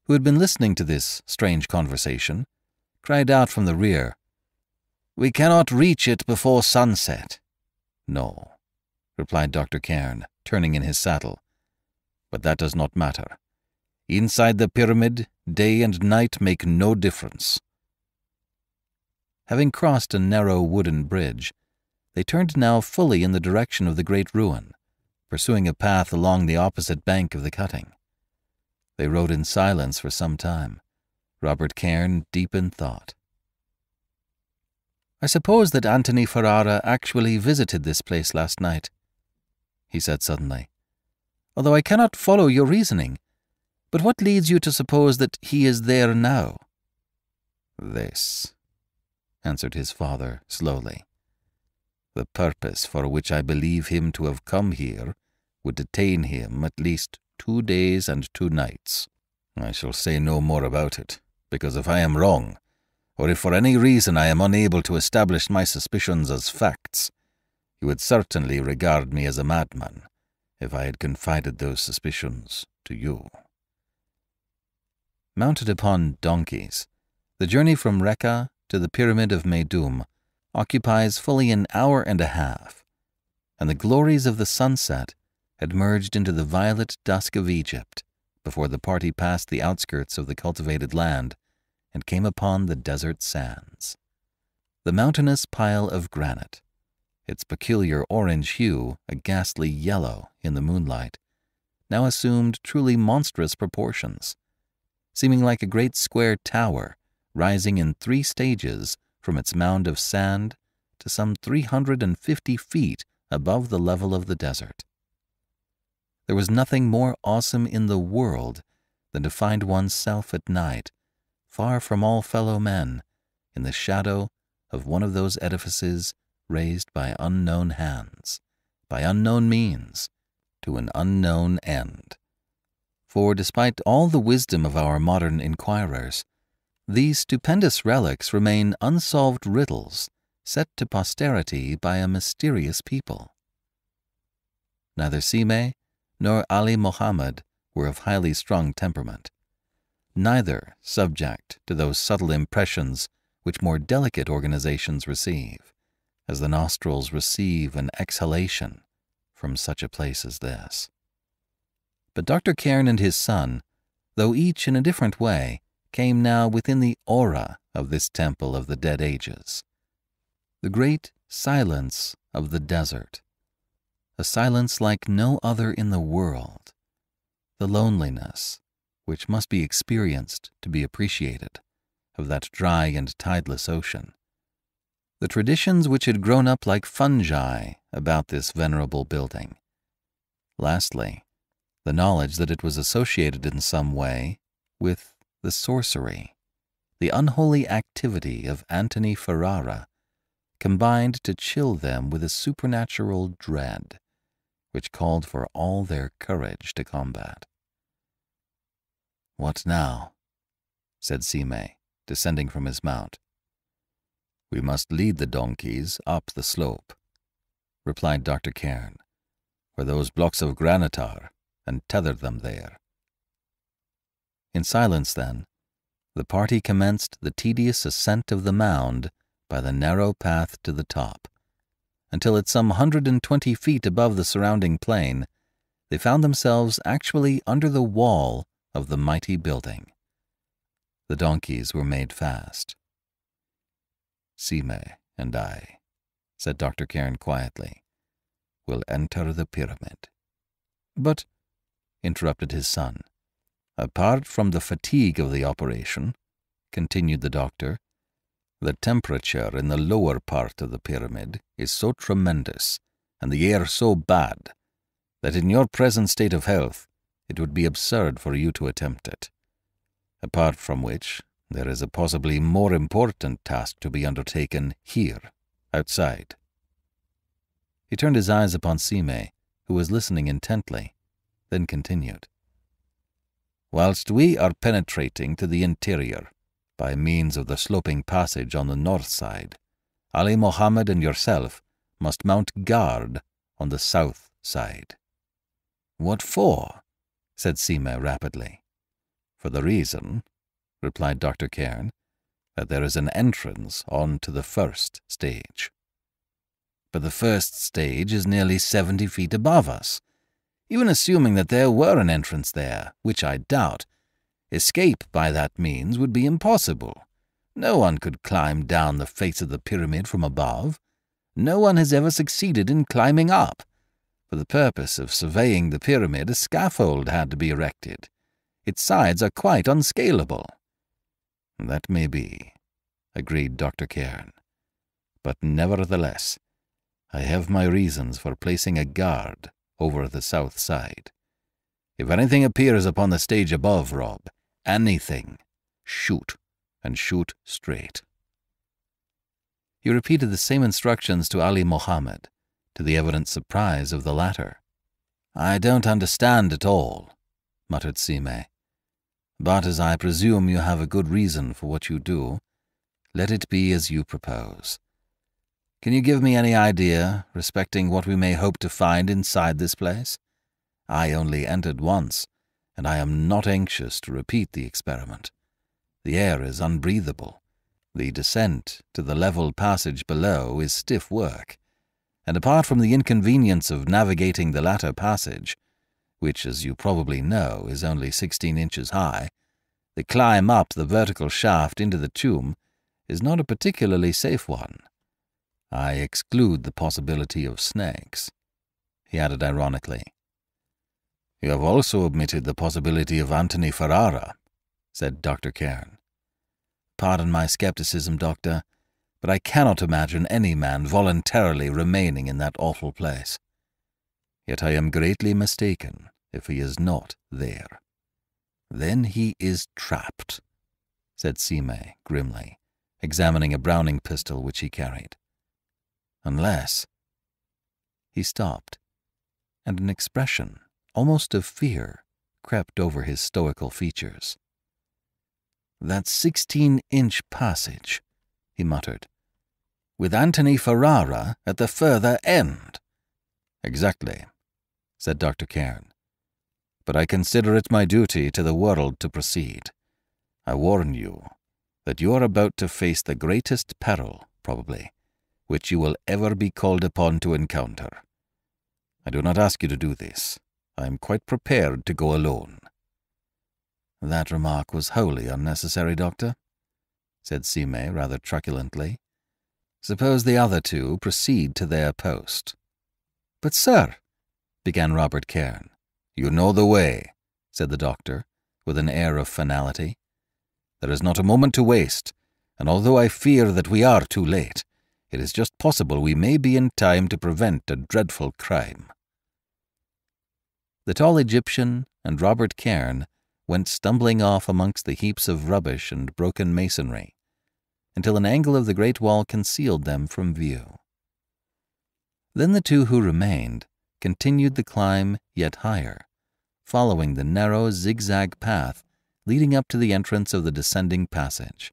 who had been listening to this strange conversation, cried out from the rear, "We cannot reach it before sunset." "No," replied Dr. Cairn, turning in his saddle. "But that does not matter. Inside the pyramid, day and night make no difference." Having crossed a narrow wooden bridge, they turned now fully in the direction of the great ruin, pursuing a path along the opposite bank of the cutting. They rode in silence for some time, Robert Cairn deep in thought. "I suppose that Antony Ferrara actually visited this place last night," he said suddenly, "although I cannot follow your reasoning. But what leads you to suppose that he is there now?" "This," answered his father slowly. "The purpose for which I believe him to have come here would detain him at least 2 days and 2 nights. I shall say no more about it, because if I am wrong, or if for any reason I am unable to establish my suspicions as facts, you would certainly regard me as a madman if I had confided those suspicions to you." Mounted upon donkeys, the journey from Rekka to the Pyramid of Meidum occupies fully an hour and a half, and the glories of the sunset had merged into the violet dusk of Egypt before the party passed the outskirts of the cultivated land and came upon the desert sands. The mountainous pile of granite, its peculiar orange hue a ghastly yellow in the moonlight, now assumed truly monstrous proportions, seeming like a great square tower rising in 3 stages from its mound of sand to some 350 feet above the level of the desert. There was nothing more awesome in the world than to find oneself at night, far from all fellow men, in the shadow of one of those edifices raised by unknown hands, by unknown means, to an unknown end. For despite all the wisdom of our modern inquirers, these stupendous relics remain unsolved riddles set to posterity by a mysterious people. Neither Sime nor Ali Mohammed were of highly strung temperament, neither subject to those subtle impressions which more delicate organizations receive, as the nostrils receive an exhalation from such a place as this. But Dr. Cairn and his son, though each in a different way, came now within the aura of this temple of the dead ages. The great silence of the desert, a silence like no other in the world, the loneliness, which must be experienced to be appreciated, of that dry and tideless ocean, the traditions which had grown up like fungi about this venerable building. Lastly, the knowledge that it was associated in some way with the sorcery, the unholy activity of Antony Ferrara, combined to chill them with a supernatural dread, which called for all their courage to combat. "What now?" said Sime, descending from his mount. "We must lead the donkeys up the slope," replied Dr. Cairn, "where those blocks of granite are, and tether them there." In silence, then, the party commenced the tedious ascent of the mound by the narrow path to the top, until at some 120 feet above the surrounding plain, they found themselves actually under the wall of the mighty building. The donkeys were made fast. "Sime and I," said Dr. Cairn quietly, "will enter the pyramid." "But," interrupted his son, "apart from the fatigue of the operation," continued the doctor, "the temperature in the lower part of the pyramid is so tremendous, and the air so bad, that in your present state of health it would be absurd for you to attempt it. Apart from which, there is a possibly more important task to be undertaken here, outside." He turned his eyes upon Sime, who was listening intently, then continued. Whilst we are penetrating to the interior by means of the sloping passage on the north side, Ali Mohammed and yourself must mount guard on the south side." "What for?" said Sime rapidly. "For the reason," replied Dr. Cairn, "that there is an entrance on to the first stage." "But the first stage is nearly 70 feet above us. Even assuming that there were an entrance there, which I doubt, escape by that means would be impossible. No one could climb down the face of the pyramid from above. No one has ever succeeded in climbing up. For the purpose of surveying the pyramid, a scaffold had to be erected. Its sides are quite unscalable." "That may be," agreed Dr. Cairn. "But nevertheless, I have my reasons for placing a guard over the south side. If anything appears upon the stage above, Rob, anything, shoot, and shoot straight." He repeated the same instructions to Ali Mohammed, to the evident surprise of the latter. "I don't understand at all," muttered Sime. "But as I presume you have a good reason for what you do, let it be as you propose. Can you give me any idea respecting what we may hope to find inside this place? I only entered once, and I am not anxious to repeat the experiment. The air is unbreathable. The descent to the level passage below is stiff work, and apart from the inconvenience of navigating the latter passage, which, as you probably know, is only 16 inches high, the climb up the vertical shaft into the tomb is not a particularly safe one. I exclude the possibility of snakes," he added ironically. "You have also omitted the possibility of Antony Ferrara," said Dr. Cairn. "Pardon my skepticism, Doctor, but I cannot imagine any man voluntarily remaining in that awful place. Yet I am greatly mistaken if he is not there." "Then he is trapped," said Sime grimly, examining a Browning pistol which he carried. "Unless—" He stopped, and an expression, almost of fear, crept over his stoical features. "That 16-inch passage," he muttered, "with Antony Ferrara at the further end." "Exactly," said Dr. Cairn. "But I consider it my duty to the world to proceed. I warn you that you are about to face the greatest peril, probably, which you will ever be called upon to encounter. I do not ask you to do this. I am quite prepared to go alone." "That remark was wholly unnecessary, Doctor," said Sime rather truculently. "Suppose the other two proceed to their post." "But, sir—" began Robert Cairn. "You know the way," said the doctor, with an air of finality. "There is not a moment to waste, and although I fear that we are too late, it is just possible we may be in time to prevent a dreadful crime." The tall Egyptian and Robert Cairn went stumbling off amongst the heaps of rubbish and broken masonry, until an angle of the great wall concealed them from view. Then the two who remained continued the climb yet higher, following the narrow zigzag path leading up to the entrance of the descending passage.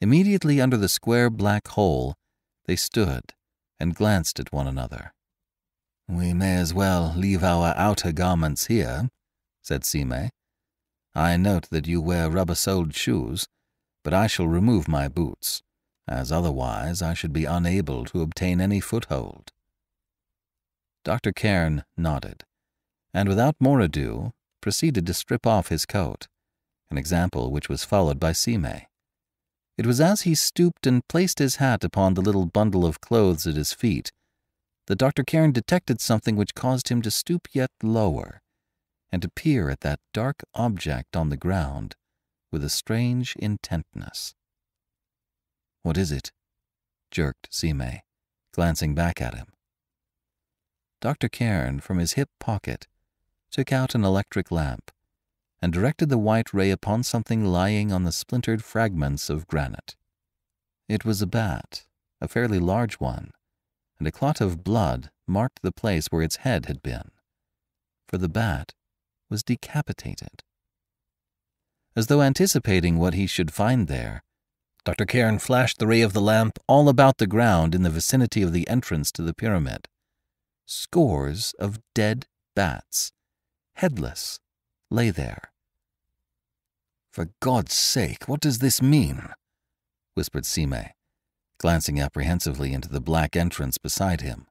Immediately under the square black hole, they stood and glanced at one another. "We may as well leave our outer garments here," said Sime. "I note that you wear rubber-soled shoes, but I shall remove my boots, as otherwise I should be unable to obtain any foothold." Dr. Cairn nodded, and without more ado proceeded to strip off his coat, an example which was followed by Sime. It was as he stooped and placed his hat upon the little bundle of clothes at his feet that Dr. Cairn detected something which caused him to stoop yet lower and to peer at that dark object on the ground with a strange intentness. "What is it?" jerked Sime, glancing back at him. Dr. Cairn, from his hip pocket, took out an electric lamp and directed the white ray upon something lying on the splintered fragments of granite. It was a bat, a fairly large one, and a clot of blood marked the place where its head had been, for the bat was decapitated. As though anticipating what he should find there, Dr. Cairn flashed the ray of the lamp all about the ground in the vicinity of the entrance to the pyramid. Scores of dead bats, headless, lay there. "For God's sake, what does this mean?" whispered Sime, glancing apprehensively into the black entrance beside him.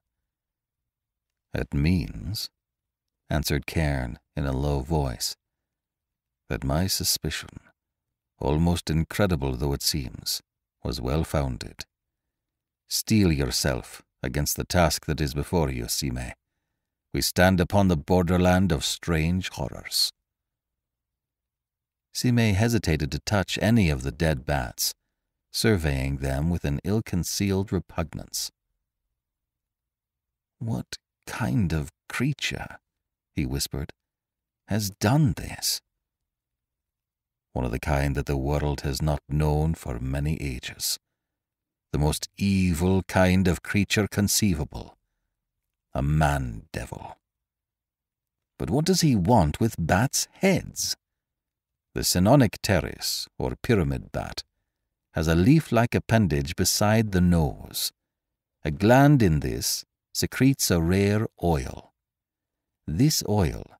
"It means," answered Cairn in a low voice, "that my suspicion, almost incredible though it seems, was well-founded. Steel yourself against the task that is before you, Sime. We stand upon the borderland of strange horrors." Sime hesitated to touch any of the dead bats, surveying them with an ill-concealed repugnance. "What kind of creature," he whispered, "has done this?" "One of the kind that the world has not known for many ages. The most evil kind of creature conceivable. A man-devil." "But what does he want with bats' heads?" "The Senonic or pyramid bat has a leaf-like appendage beside the nose. A gland in this secretes a rare oil. This oil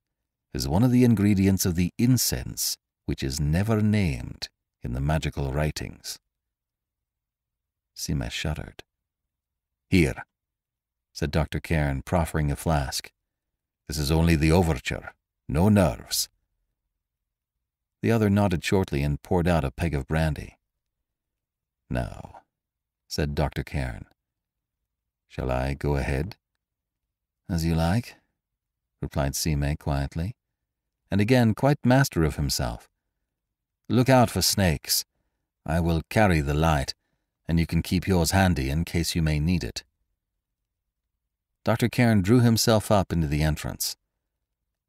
is one of the ingredients of the incense which is never named in the magical writings." Sime shuddered. "Here," said Dr. Cairn, proffering a flask. "This is only the overture, no nerves." The other nodded shortly and poured out a peg of brandy. "Now," said Dr. Cairn, "shall I go ahead?" "As you like," replied Sime quietly, and again quite master of himself. "Look out for snakes. I will carry the light, and you can keep yours handy in case you may need it." Dr. Cairn drew himself up into the entrance.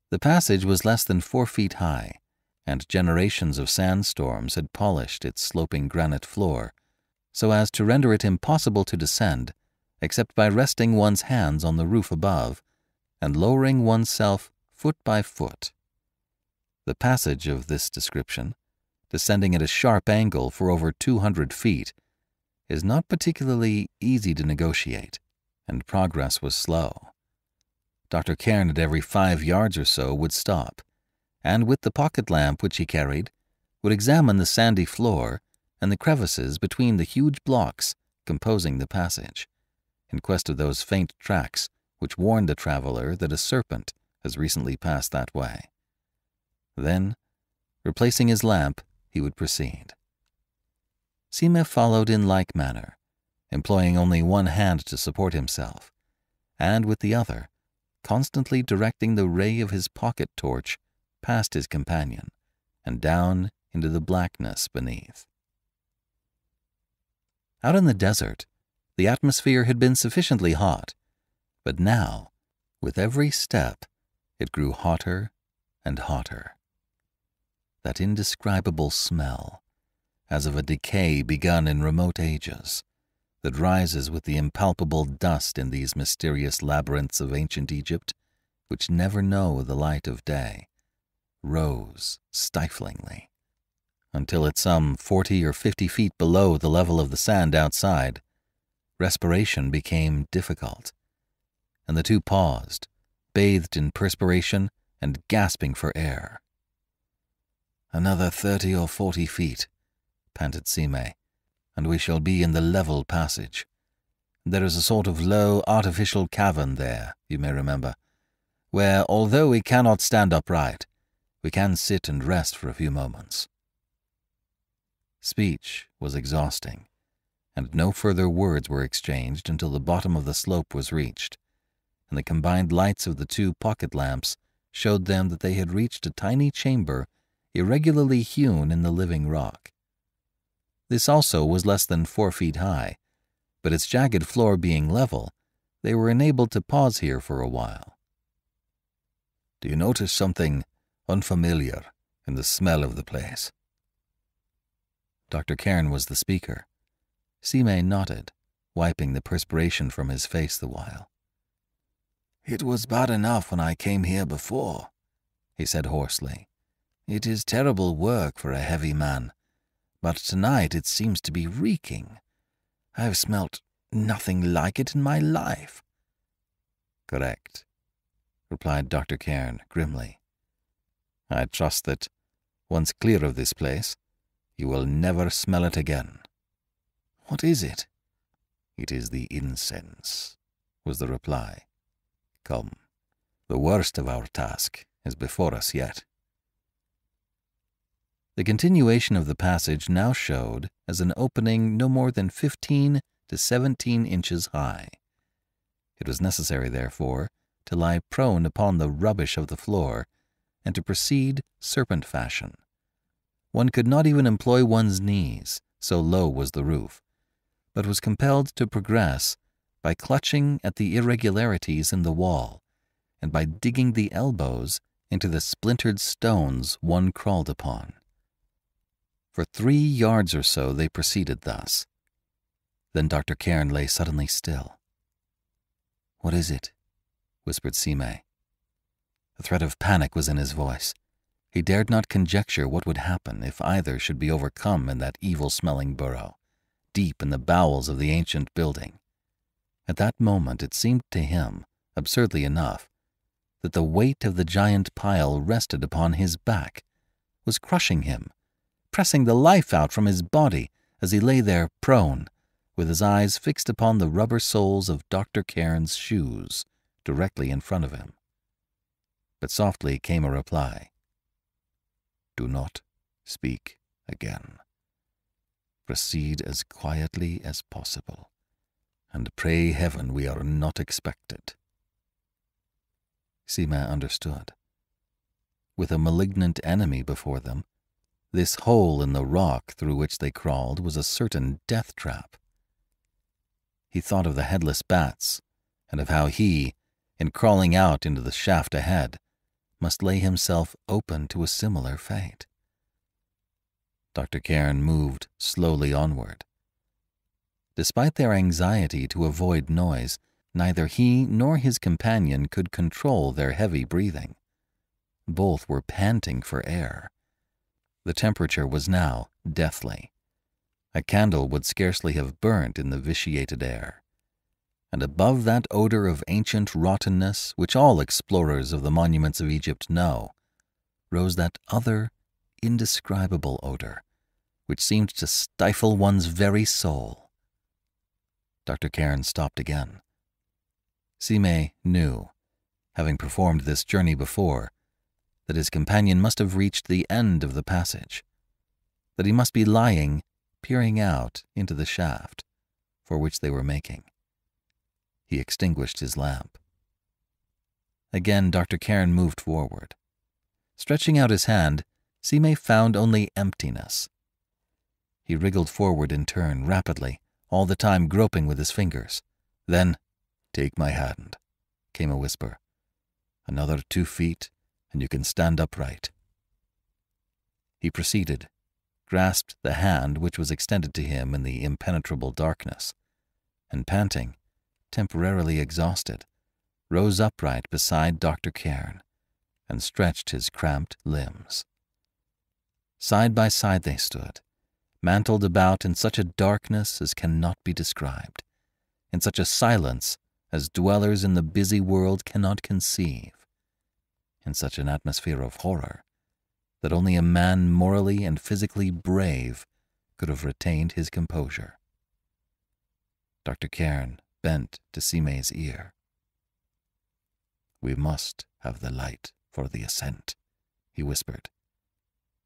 The passage was less than 4 feet high, and generations of sandstorms had polished its sloping granite floor so as to render it impossible to descend except by resting one's hands on the roof above and lowering oneself foot by foot. The passage of this description, descending at a sharp angle for over 200 feet, is not particularly easy to negotiate, and progress was slow. Dr. Cairn at every 5 yards or so would stop, and with the pocket lamp which he carried, would examine the sandy floor and the crevices between the huge blocks composing the passage, in quest of those faint tracks which warned the traveler that a serpent has recently passed that way. Then, replacing his lamp, he would proceed. Sime followed in like manner, employing only one hand to support himself, and with the other, constantly directing the ray of his pocket torch past his companion and down into the blackness beneath. Out in the desert, the atmosphere had been sufficiently hot, but now, with every step, it grew hotter and hotter. That indescribable smell, as of a decay begun in remote ages, that rises with the impalpable dust in these mysterious labyrinths of ancient Egypt, which never know the light of day, rose stiflingly, until at some 40 or 50 feet below the level of the sand outside, respiration became difficult, and the two paused, bathed in perspiration and gasping for air. "Another 30 or 40 feet, panted Sime, "and we shall be in the level passage. There is a sort of low artificial cavern there, you may remember, where, although we cannot stand upright, we can sit and rest for a few moments." Speech was exhausting, and no further words were exchanged until the bottom of the slope was reached, and the combined lights of the 2 pocket lamps showed them that they had reached a tiny chamber irregularly hewn in the living rock. This also was less than 4 feet high, but its jagged floor being level, they were enabled to pause here for a while. "Do you notice something unfamiliar in the smell of the place?" Dr. Cairn was the speaker. Sime nodded, wiping the perspiration from his face the while. "It was bad enough when I came here before," he said hoarsely, "It is terrible work for a heavy man, but tonight it seems to be reeking. I have smelt nothing like it in my life." "Correct," replied Dr. Cairn grimly. "I trust that, once clear of this place, you will never smell it again." "What is it?" "It is the incense," was the reply. "Come, the worst of our task is before us yet." The continuation of the passage now showed as an opening no more than 15 to 17 inches high. It was necessary, therefore, to lie prone upon the rubbish of the floor and to proceed serpent fashion. One could not even employ one's knees, so low was the roof, but was compelled to progress by clutching at the irregularities in the wall and by digging the elbows into the splintered stones one crawled upon. For 3 yards or so they proceeded thus. Then Dr. Cairn lay suddenly still. "What is it?" whispered Simé. A threat of panic was in his voice. He dared not conjecture what would happen if either should be overcome in that evil-smelling burrow, deep in the bowels of the ancient building. At that moment it seemed to him, absurdly enough, that the weight of the giant pile rested upon his back, was crushing him, pressing the life out from his body as he lay there prone, with his eyes fixed upon the rubber soles of Dr. Cairn's shoes directly in front of him. But softly came a reply. "Do not speak again. Proceed as quietly as possible, and pray heaven we are not expected." Simé understood. With a malignant enemy before them, this hole in the rock through which they crawled was a certain death trap. He thought of the headless bats, and of how he, in crawling out into the shaft ahead, must lay himself open to a similar fate. Dr. Cairn moved slowly onward. Despite their anxiety to avoid noise, neither he nor his companion could control their heavy breathing. Both were panting for air. The temperature was now deathly. A candle would scarcely have burnt in the vitiated air. And above that odor of ancient rottenness which all explorers of the monuments of Egypt know, rose that other, indescribable odor, which seemed to stifle one's very soul. Dr. Cairn stopped again. Simé knew, having performed this journey before, that his companion must have reached the end of the passage, that he must be lying, peering out into the shaft for which they were making. He extinguished his lamp. Again Dr. Cairn moved forward. Stretching out his hand, Simé found only emptiness. He wriggled forward in turn, rapidly, all the time groping with his fingers. Then, "Take my hand," came a whisper. "Another 2 feet, and you can stand upright." He proceeded, grasped the hand which was extended to him in the impenetrable darkness, and panting, temporarily exhausted, rose upright beside Dr. Cairn and stretched his cramped limbs. Side by side they stood, mantled about in such a darkness as cannot be described, in such a silence as dwellers in the busy world cannot conceive, in such an atmosphere of horror that only a man morally and physically brave could have retained his composure. Dr. Cairn bent to Simé's ear. "We must have the light for the ascent," he whispered.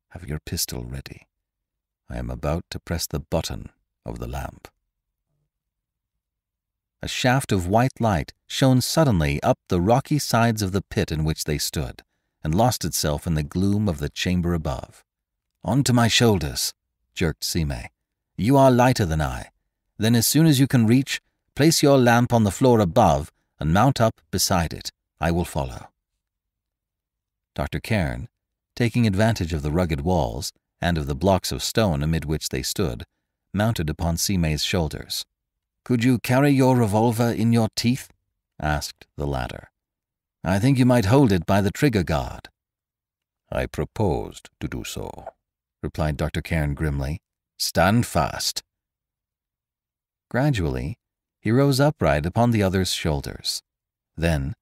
"Have your pistol ready. I am about to press the button of the lamp." A shaft of white light shone suddenly up the rocky sides of the pit in which they stood, and lost itself in the gloom of the chamber above. "On to my shoulders," jerked Simé. "You are lighter than I. Then as soon as you can reach, place your lamp on the floor above and mount up beside it. I will follow." Dr. Cairn, taking advantage of the rugged walls and of the blocks of stone amid which they stood, mounted upon Simé's shoulders. "Could you carry your revolver in your teeth?" asked the latter. "I think you might hold it by the trigger guard." I proposed to do so, replied Dr. Cairn grimly. Stand fast. Gradually, he rose upright upon the other's shoulders. Then,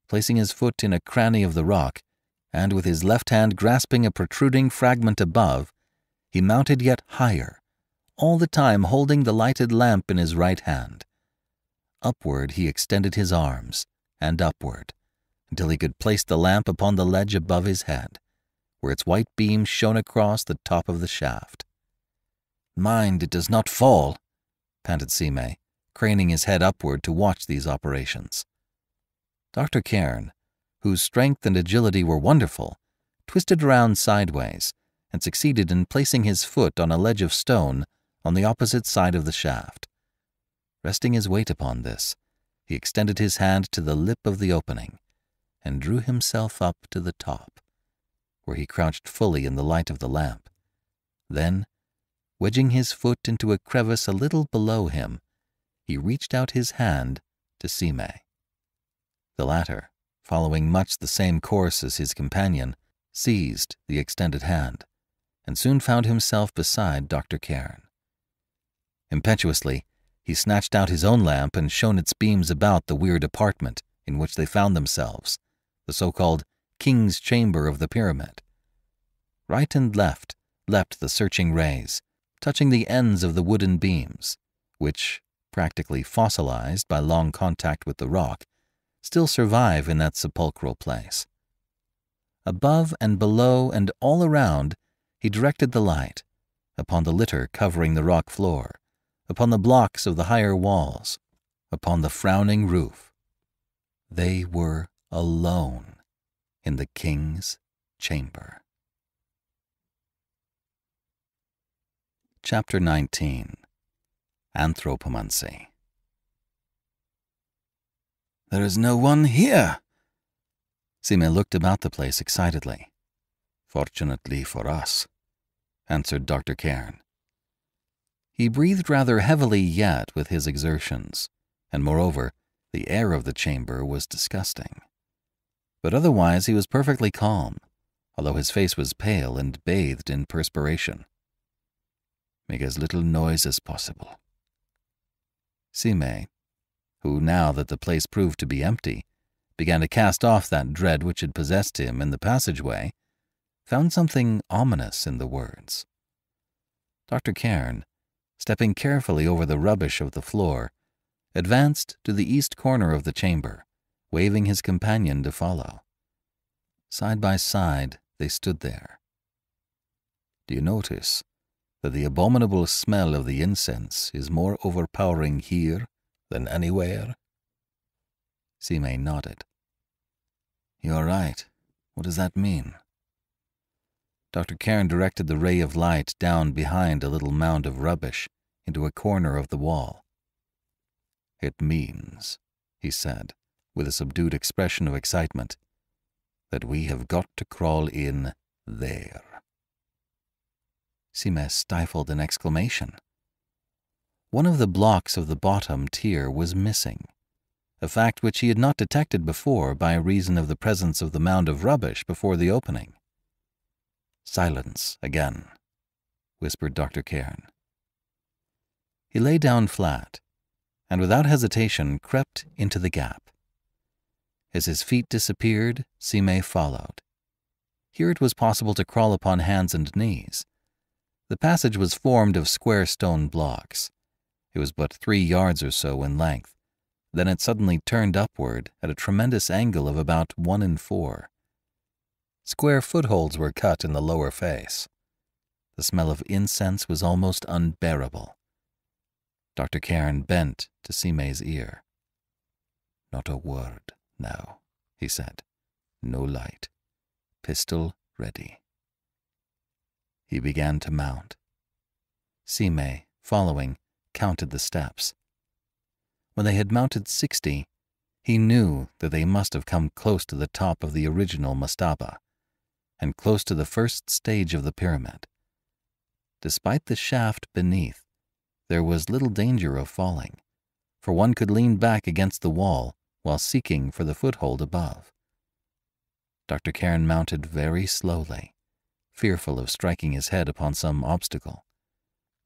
placing his foot in a cranny of the rock, and with his left hand grasping a protruding fragment above, he mounted yet higher, all the time holding the lighted lamp in his right hand. Upward he extended his arms, and upward, until he could place the lamp upon the ledge above his head, where its white beam shone across the top of the shaft. "Mind it does not fall," panted Sime, craning his head upward to watch these operations. Dr. Cairn, whose strength and agility were wonderful, twisted around sideways and succeeded in placing his foot on a ledge of stone on the opposite side of the shaft. Resting his weight upon this, he extended his hand to the lip of the opening and drew himself up to the top, where he crouched fully in the light of the lamp. Then, wedging his foot into a crevice a little below him, he reached out his hand to Sime. The latter, following much the same course as his companion, seized the extended hand, and soon found himself beside Dr. Cairn. Impetuously, he snatched out his own lamp and shone its beams about the weird apartment in which they found themselves, the so-called King's Chamber of the Pyramid. Right and left leapt the searching rays, touching the ends of the wooden beams, which, practically fossilized by long contact with the rock, still survive in that sepulchral place. Above and below and all around, he directed the light, upon the litter covering the rock floor, upon the blocks of the higher walls, upon the frowning roof. They were alone in the King's Chamber. Chapter 19. Anthropomancy. "There is no one here!" Sime looked about the place excitedly. "Fortunately for us," answered Dr. Cairn. He breathed rather heavily yet with his exertions, and moreover, the air of the chamber was disgusting. But otherwise he was perfectly calm, although his face was pale and bathed in perspiration. "Make as little noise as possible." Sime, who, now that the place proved to be empty, began to cast off that dread which had possessed him in the passageway, found something ominous in the words. Dr. Cairn, stepping carefully over the rubbish of the floor, advanced to the east corner of the chamber, waving his companion to follow. Side by side they stood there. "Do you notice that the abominable smell of the incense is more overpowering here than anywhere?" Sime nodded. "You are right. What does that mean?" Dr. Cairn directed the ray of light down behind a little mound of rubbish into a corner of the wall. "It means," he said, with a subdued expression of excitement, "that we have got to crawl in there." Sime stifled an exclamation. One of the blocks of the bottom tier was missing, a fact which he had not detected before by reason of the presence of the mound of rubbish before the opening. "Silence again," whispered Dr. Cairn. He lay down flat, and without hesitation crept into the gap. As his feet disappeared, Sime followed. Here it was possible to crawl upon hands and knees. The passage was formed of square stone blocks. It was but 3 yards or so in length. Then it suddenly turned upward at a tremendous angle of about 1 in 4. Square footholds were cut in the lower face. The smell of incense was almost unbearable. Dr. Cairn bent to Sime's ear. "Not a word now," he said. "No light. Pistol ready." He began to mount. Sime, following, counted the steps. When they had mounted 60, he knew that they must have come close to the top of the original mastaba, and close to the first stage of the pyramid. Despite the shaft beneath, there was little danger of falling, for one could lean back against the wall while seeking for the foothold above. Dr. Cairn mounted very slowly, fearful of striking his head upon some obstacle.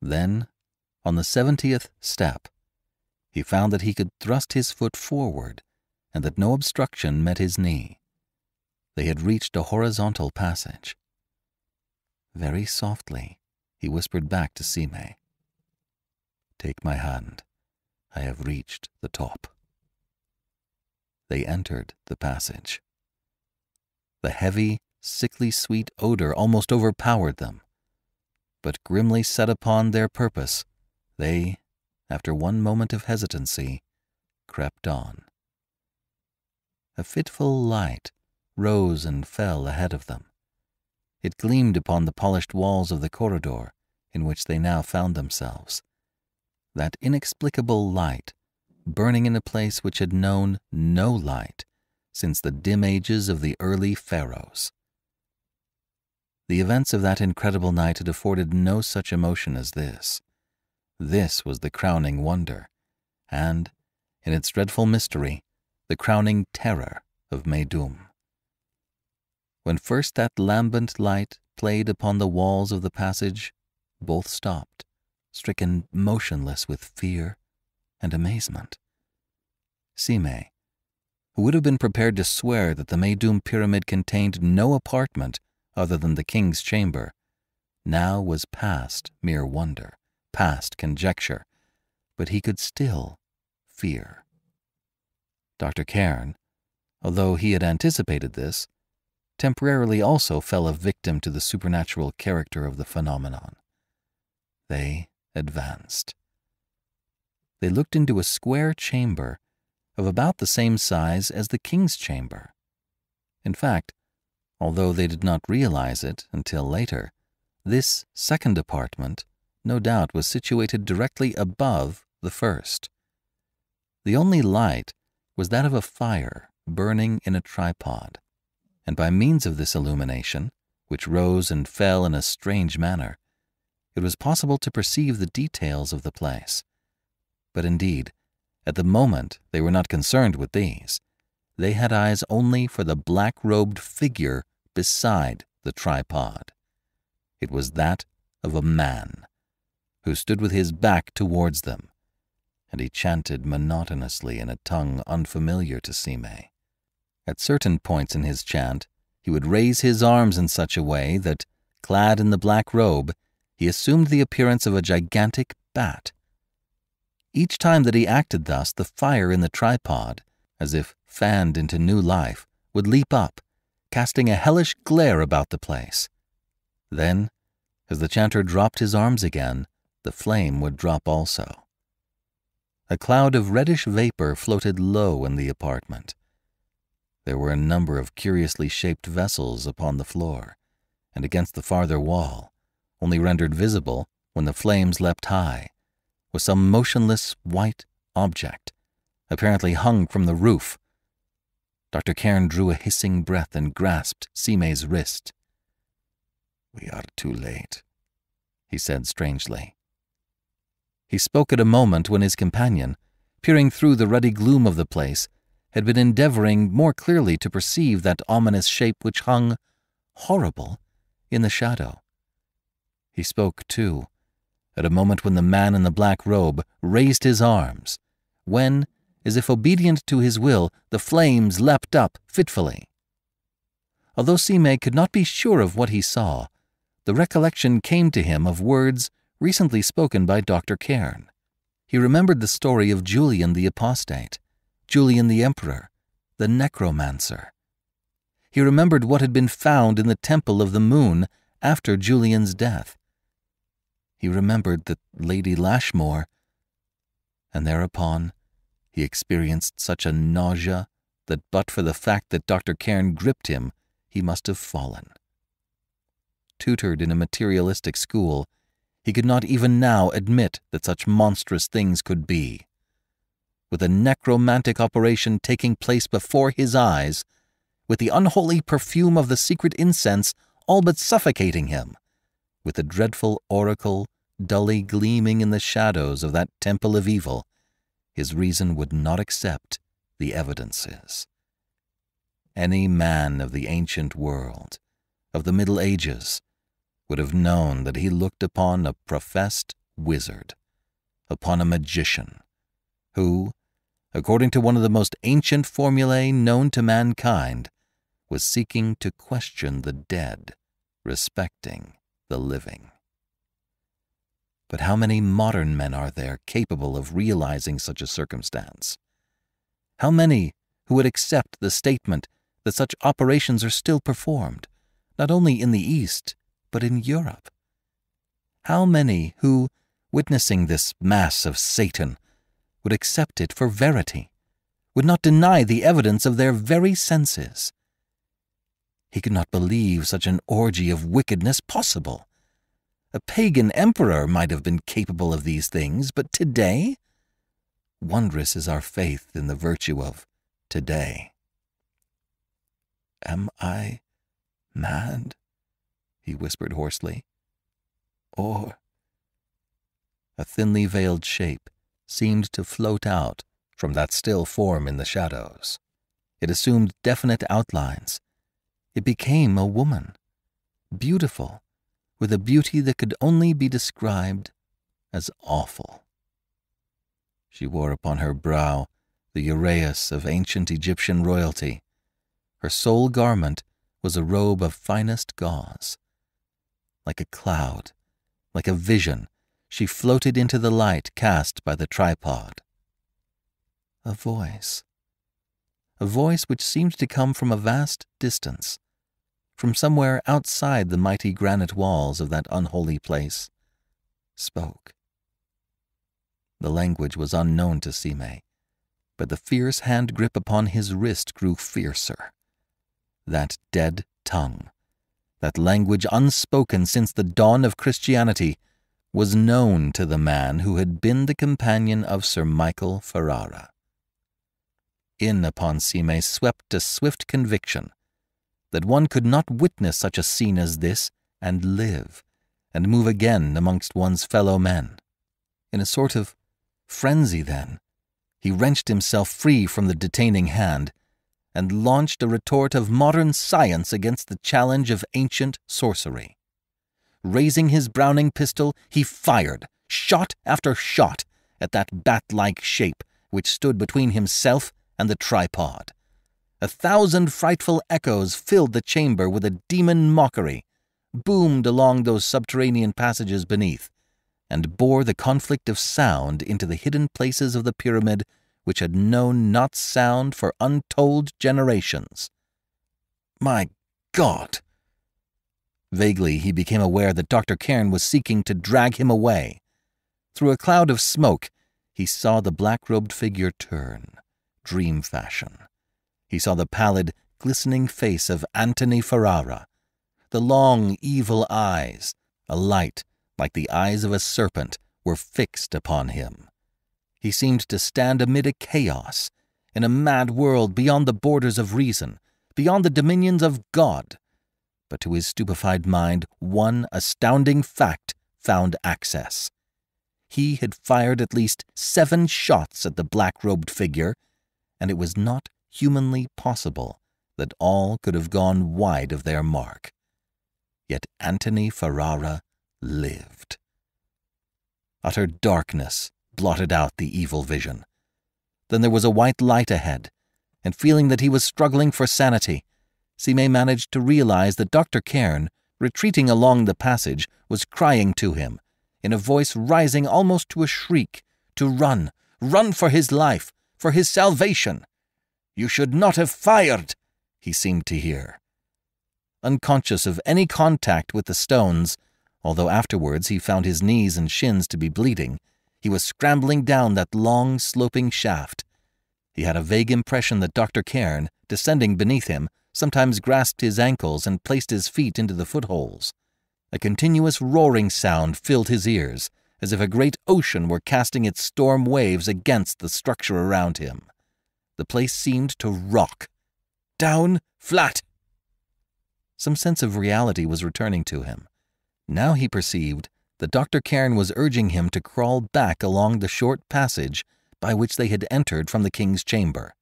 Then, on the 70th step, he found that he could thrust his foot forward and that no obstruction met his knee. They had reached a horizontal passage. Very softly, he whispered back to Sime, "Take my hand. I have reached the top." They entered the passage. The heavy, sickly sweet odor almost overpowered them, but grimly set upon their purpose, they, after one moment of hesitancy, crept on. A fitful light rose and fell ahead of them. It gleamed upon the polished walls of the corridor in which they now found themselves. That inexplicable light, burning in a place which had known no light since the dim ages of the early pharaohs. The events of that incredible night had afforded no such emotion as this. This was the crowning wonder, and, in its dreadful mystery, the crowning terror of Meidum. When first that lambent light played upon the walls of the passage, both stopped, stricken motionless with fear and amazement. Sime, who would have been prepared to swear that the Meidum pyramid contained no apartment other than the king's chamber, now was past mere wonder, past conjecture, but he could still fear. Dr. Cairn, although he had anticipated this, temporarily also fell a victim to the supernatural character of the phenomenon. They advanced. They looked into a square chamber of about the same size as the king's chamber. In fact, although they did not realize it until later, this second apartment no doubt was situated directly above the first. The only light was that of a fire burning in a tripod, and by means of this illumination, which rose and fell in a strange manner, it was possible to perceive the details of the place. But indeed, at the moment they were not concerned with these. They had eyes only for the black-robed figure beside the tripod. It was that of a man, who stood with his back towards them, and he chanted monotonously in a tongue unfamiliar to Sime. At certain points in his chant, he would raise his arms in such a way that, clad in the black robe, he assumed the appearance of a gigantic bat. Each time that he acted thus, the fire in the tripod, as if fanned into new life, would leap up, casting a hellish glare about the place. Then, as the chanter dropped his arms again, the flame would drop also. A cloud of reddish vapor floated low in the apartment. There were a number of curiously shaped vessels upon the floor, and against the farther wall, only rendered visible when the flames leapt high, was some motionless white object, apparently hung from the roof. Dr. Cairn drew a hissing breath and grasped Sime's wrist. "We are too late," he said strangely. He spoke at a moment when his companion, peering through the ruddy gloom of the place, had been endeavoring more clearly to perceive that ominous shape which hung, horrible, in the shadow. He spoke, too, at a moment when the man in the black robe raised his arms, when, as if obedient to his will, the flames leapt up fitfully. Although Sime could not be sure of what he saw, the recollection came to him of words recently spoken by Dr. Cairn. He remembered the story of Julian the Apostate, Julian the Emperor, the necromancer. He remembered what had been found in the Temple of the Moon after Julian's death. He remembered that Lady Lashmore, and thereupon he experienced such a nausea that but for the fact that Dr. Cairn gripped him, he must have fallen. Tutored in a materialistic school, he could not even now admit that such monstrous things could be. With a necromantic operation taking place before his eyes, with the unholy perfume of the secret incense all but suffocating him, with the dreadful oracle dully gleaming in the shadows of that temple of evil, his reason would not accept the evidences. Any man of the ancient world, of the Middle Ages, would have known that he looked upon a professed wizard, upon a magician, who, according to one of the most ancient formulae known to mankind, was seeking to question the dead respecting the living. But how many modern men are there capable of realizing such a circumstance? How many who would accept the statement that such operations are still performed, not only in the East, but in Europe? How many who, witnessing this mass of Satan, would accept it for verity, would not deny the evidence of their very senses? He could not believe such an orgy of wickedness possible. A pagan emperor might have been capable of these things, but today? Wondrous is our faith in the virtue of today. "Am I mad?" he whispered hoarsely. "Or—" A thinly veiled shape seemed to float out from that still form in the shadows. It assumed definite outlines. It became a woman, beautiful, with a beauty that could only be described as awful. She wore upon her brow the uraeus of ancient Egyptian royalty. Her sole garment was a robe of finest gauze. Like a cloud, like a vision, she floated into the light cast by the tripod. A voice which seemed to come from a vast distance, from somewhere outside the mighty granite walls of that unholy place, spoke. The language was unknown to Simei, but the fierce hand grip upon his wrist grew fiercer. That dead tongue, that language unspoken since the dawn of Christianity, was known to the man who had been the companion of Sir Michael Ferrara. In upon Simei swept a swift conviction that one could not witness such a scene as this and live, and move again amongst one's fellow men. In a sort of frenzy then, he wrenched himself free from the detaining hand and launched a retort of modern science against the challenge of ancient sorcery. Raising his Browning pistol, he fired, shot after shot, at that bat-like shape which stood between himself and the tripod. 1,000 frightful echoes filled the chamber with a demon mockery, boomed along those subterranean passages beneath, and bore the conflict of sound into the hidden places of the pyramid which had known not sound for untold generations. My God! Vaguely he became aware that Dr. Cairn was seeking to drag him away. Through a cloud of smoke, he saw the black-robed figure turn, dream fashion. He saw the pallid, glistening face of Antony Ferrara, the long, evil eyes, alight like the eyes of a serpent, were fixed upon him. He seemed to stand amid a chaos, in a mad world beyond the borders of reason, beyond the dominions of God. But to his stupefied mind, one astounding fact found access. He had fired at least 7 shots at the black-robed figure, and it was not humanly possible that all could have gone wide of their mark. Yet Antony Ferrara lived. Utter darkness blotted out the evil vision. Then there was a white light ahead, and feeling that he was struggling for sanity, Simei managed to realize that Dr. Cairn, retreating along the passage, was crying to him, in a voice rising almost to a shriek, to run for his life, for his salvation. "You should not have fired," he seemed to hear. Unconscious of any contact with the stones, although afterwards he found his knees and shins to be bleeding, he was scrambling down that long, sloping shaft. He had a vague impression that Dr. Cairn, descending beneath him, sometimes grasped his ankles and placed his feet into the footholes. A continuous roaring sound filled his ears, as if a great ocean were casting its storm waves against the structure around him. The place seemed to rock. Down, flat! Some sense of reality was returning to him. Now he perceived that Dr. Cairn was urging him to crawl back along the short passage by which they had entered from the king's chamber.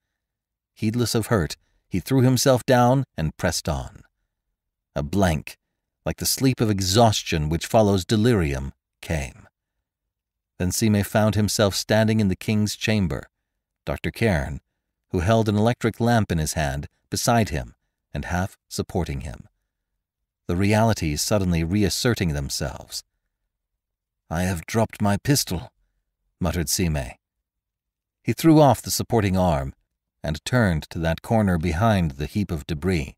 Heedless of hurt, he threw himself down and pressed on. A blank, like the sleep of exhaustion which follows delirium, came. Then Sime found himself standing in the king's chamber, Dr. Cairn, who held an electric lamp in his hand, beside him and half supporting him. The realities suddenly reasserting themselves. "I have dropped my pistol," muttered Sime. He threw off the supporting arm and turned to that corner behind the heap of debris,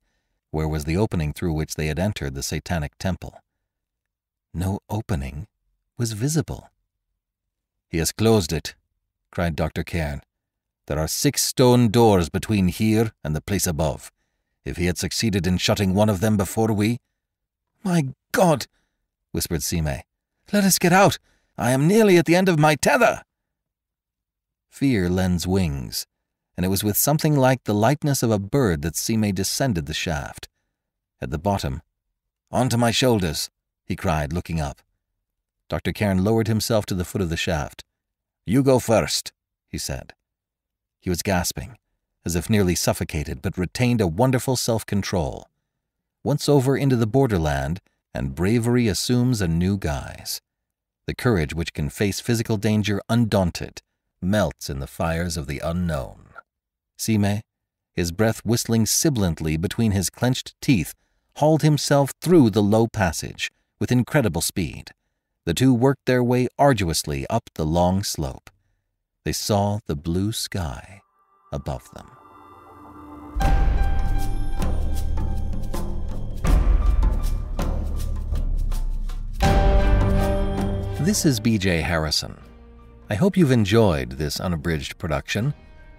where was the opening through which they had entered the satanic temple. No opening was visible. "He has closed it," cried Dr. Cairn. "There are 6 stone doors between here and the place above. If he had succeeded in shutting one of them before we—" "My God!" whispered Sime. "Let us get out! I am nearly at the end of my tether!" Fear lends wings, and it was with something like the lightness of a bird that Sime descended the shaft. At the bottom, "Onto my shoulders," he cried, looking up. Dr. Cairn lowered himself to the foot of the shaft. "You go first," he said. He was gasping, as if nearly suffocated, but retained a wonderful self-control. Once over into the borderland, and bravery assumes a new guise. The courage which can face physical danger undaunted melts in the fires of the unknown. Sime, his breath whistling sibilantly between his clenched teeth, hauled himself through the low passage with incredible speed. The two worked their way arduously up the long slope. They saw the blue sky above them. This is B.J. Harrison. I hope you've enjoyed this unabridged production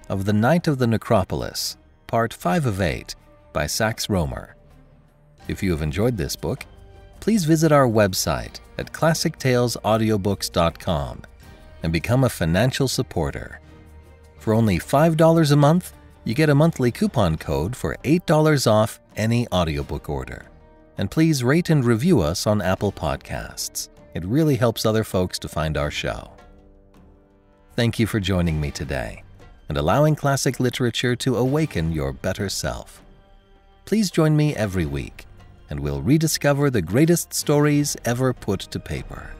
of The Night of the Necropolis, Part 5 of 8 by Sax Rohmer. If you have enjoyed this book, please visit our website at classictalesaudiobooks.com and become a financial supporter. For only $5 a month, you get a monthly coupon code for $8 off any audiobook order. And please rate and review us on Apple Podcasts. It really helps other folks to find our show. Thank you for joining me today and allowing classic literature to awaken your better self. Please join me every week, and we'll rediscover the greatest stories ever put to paper.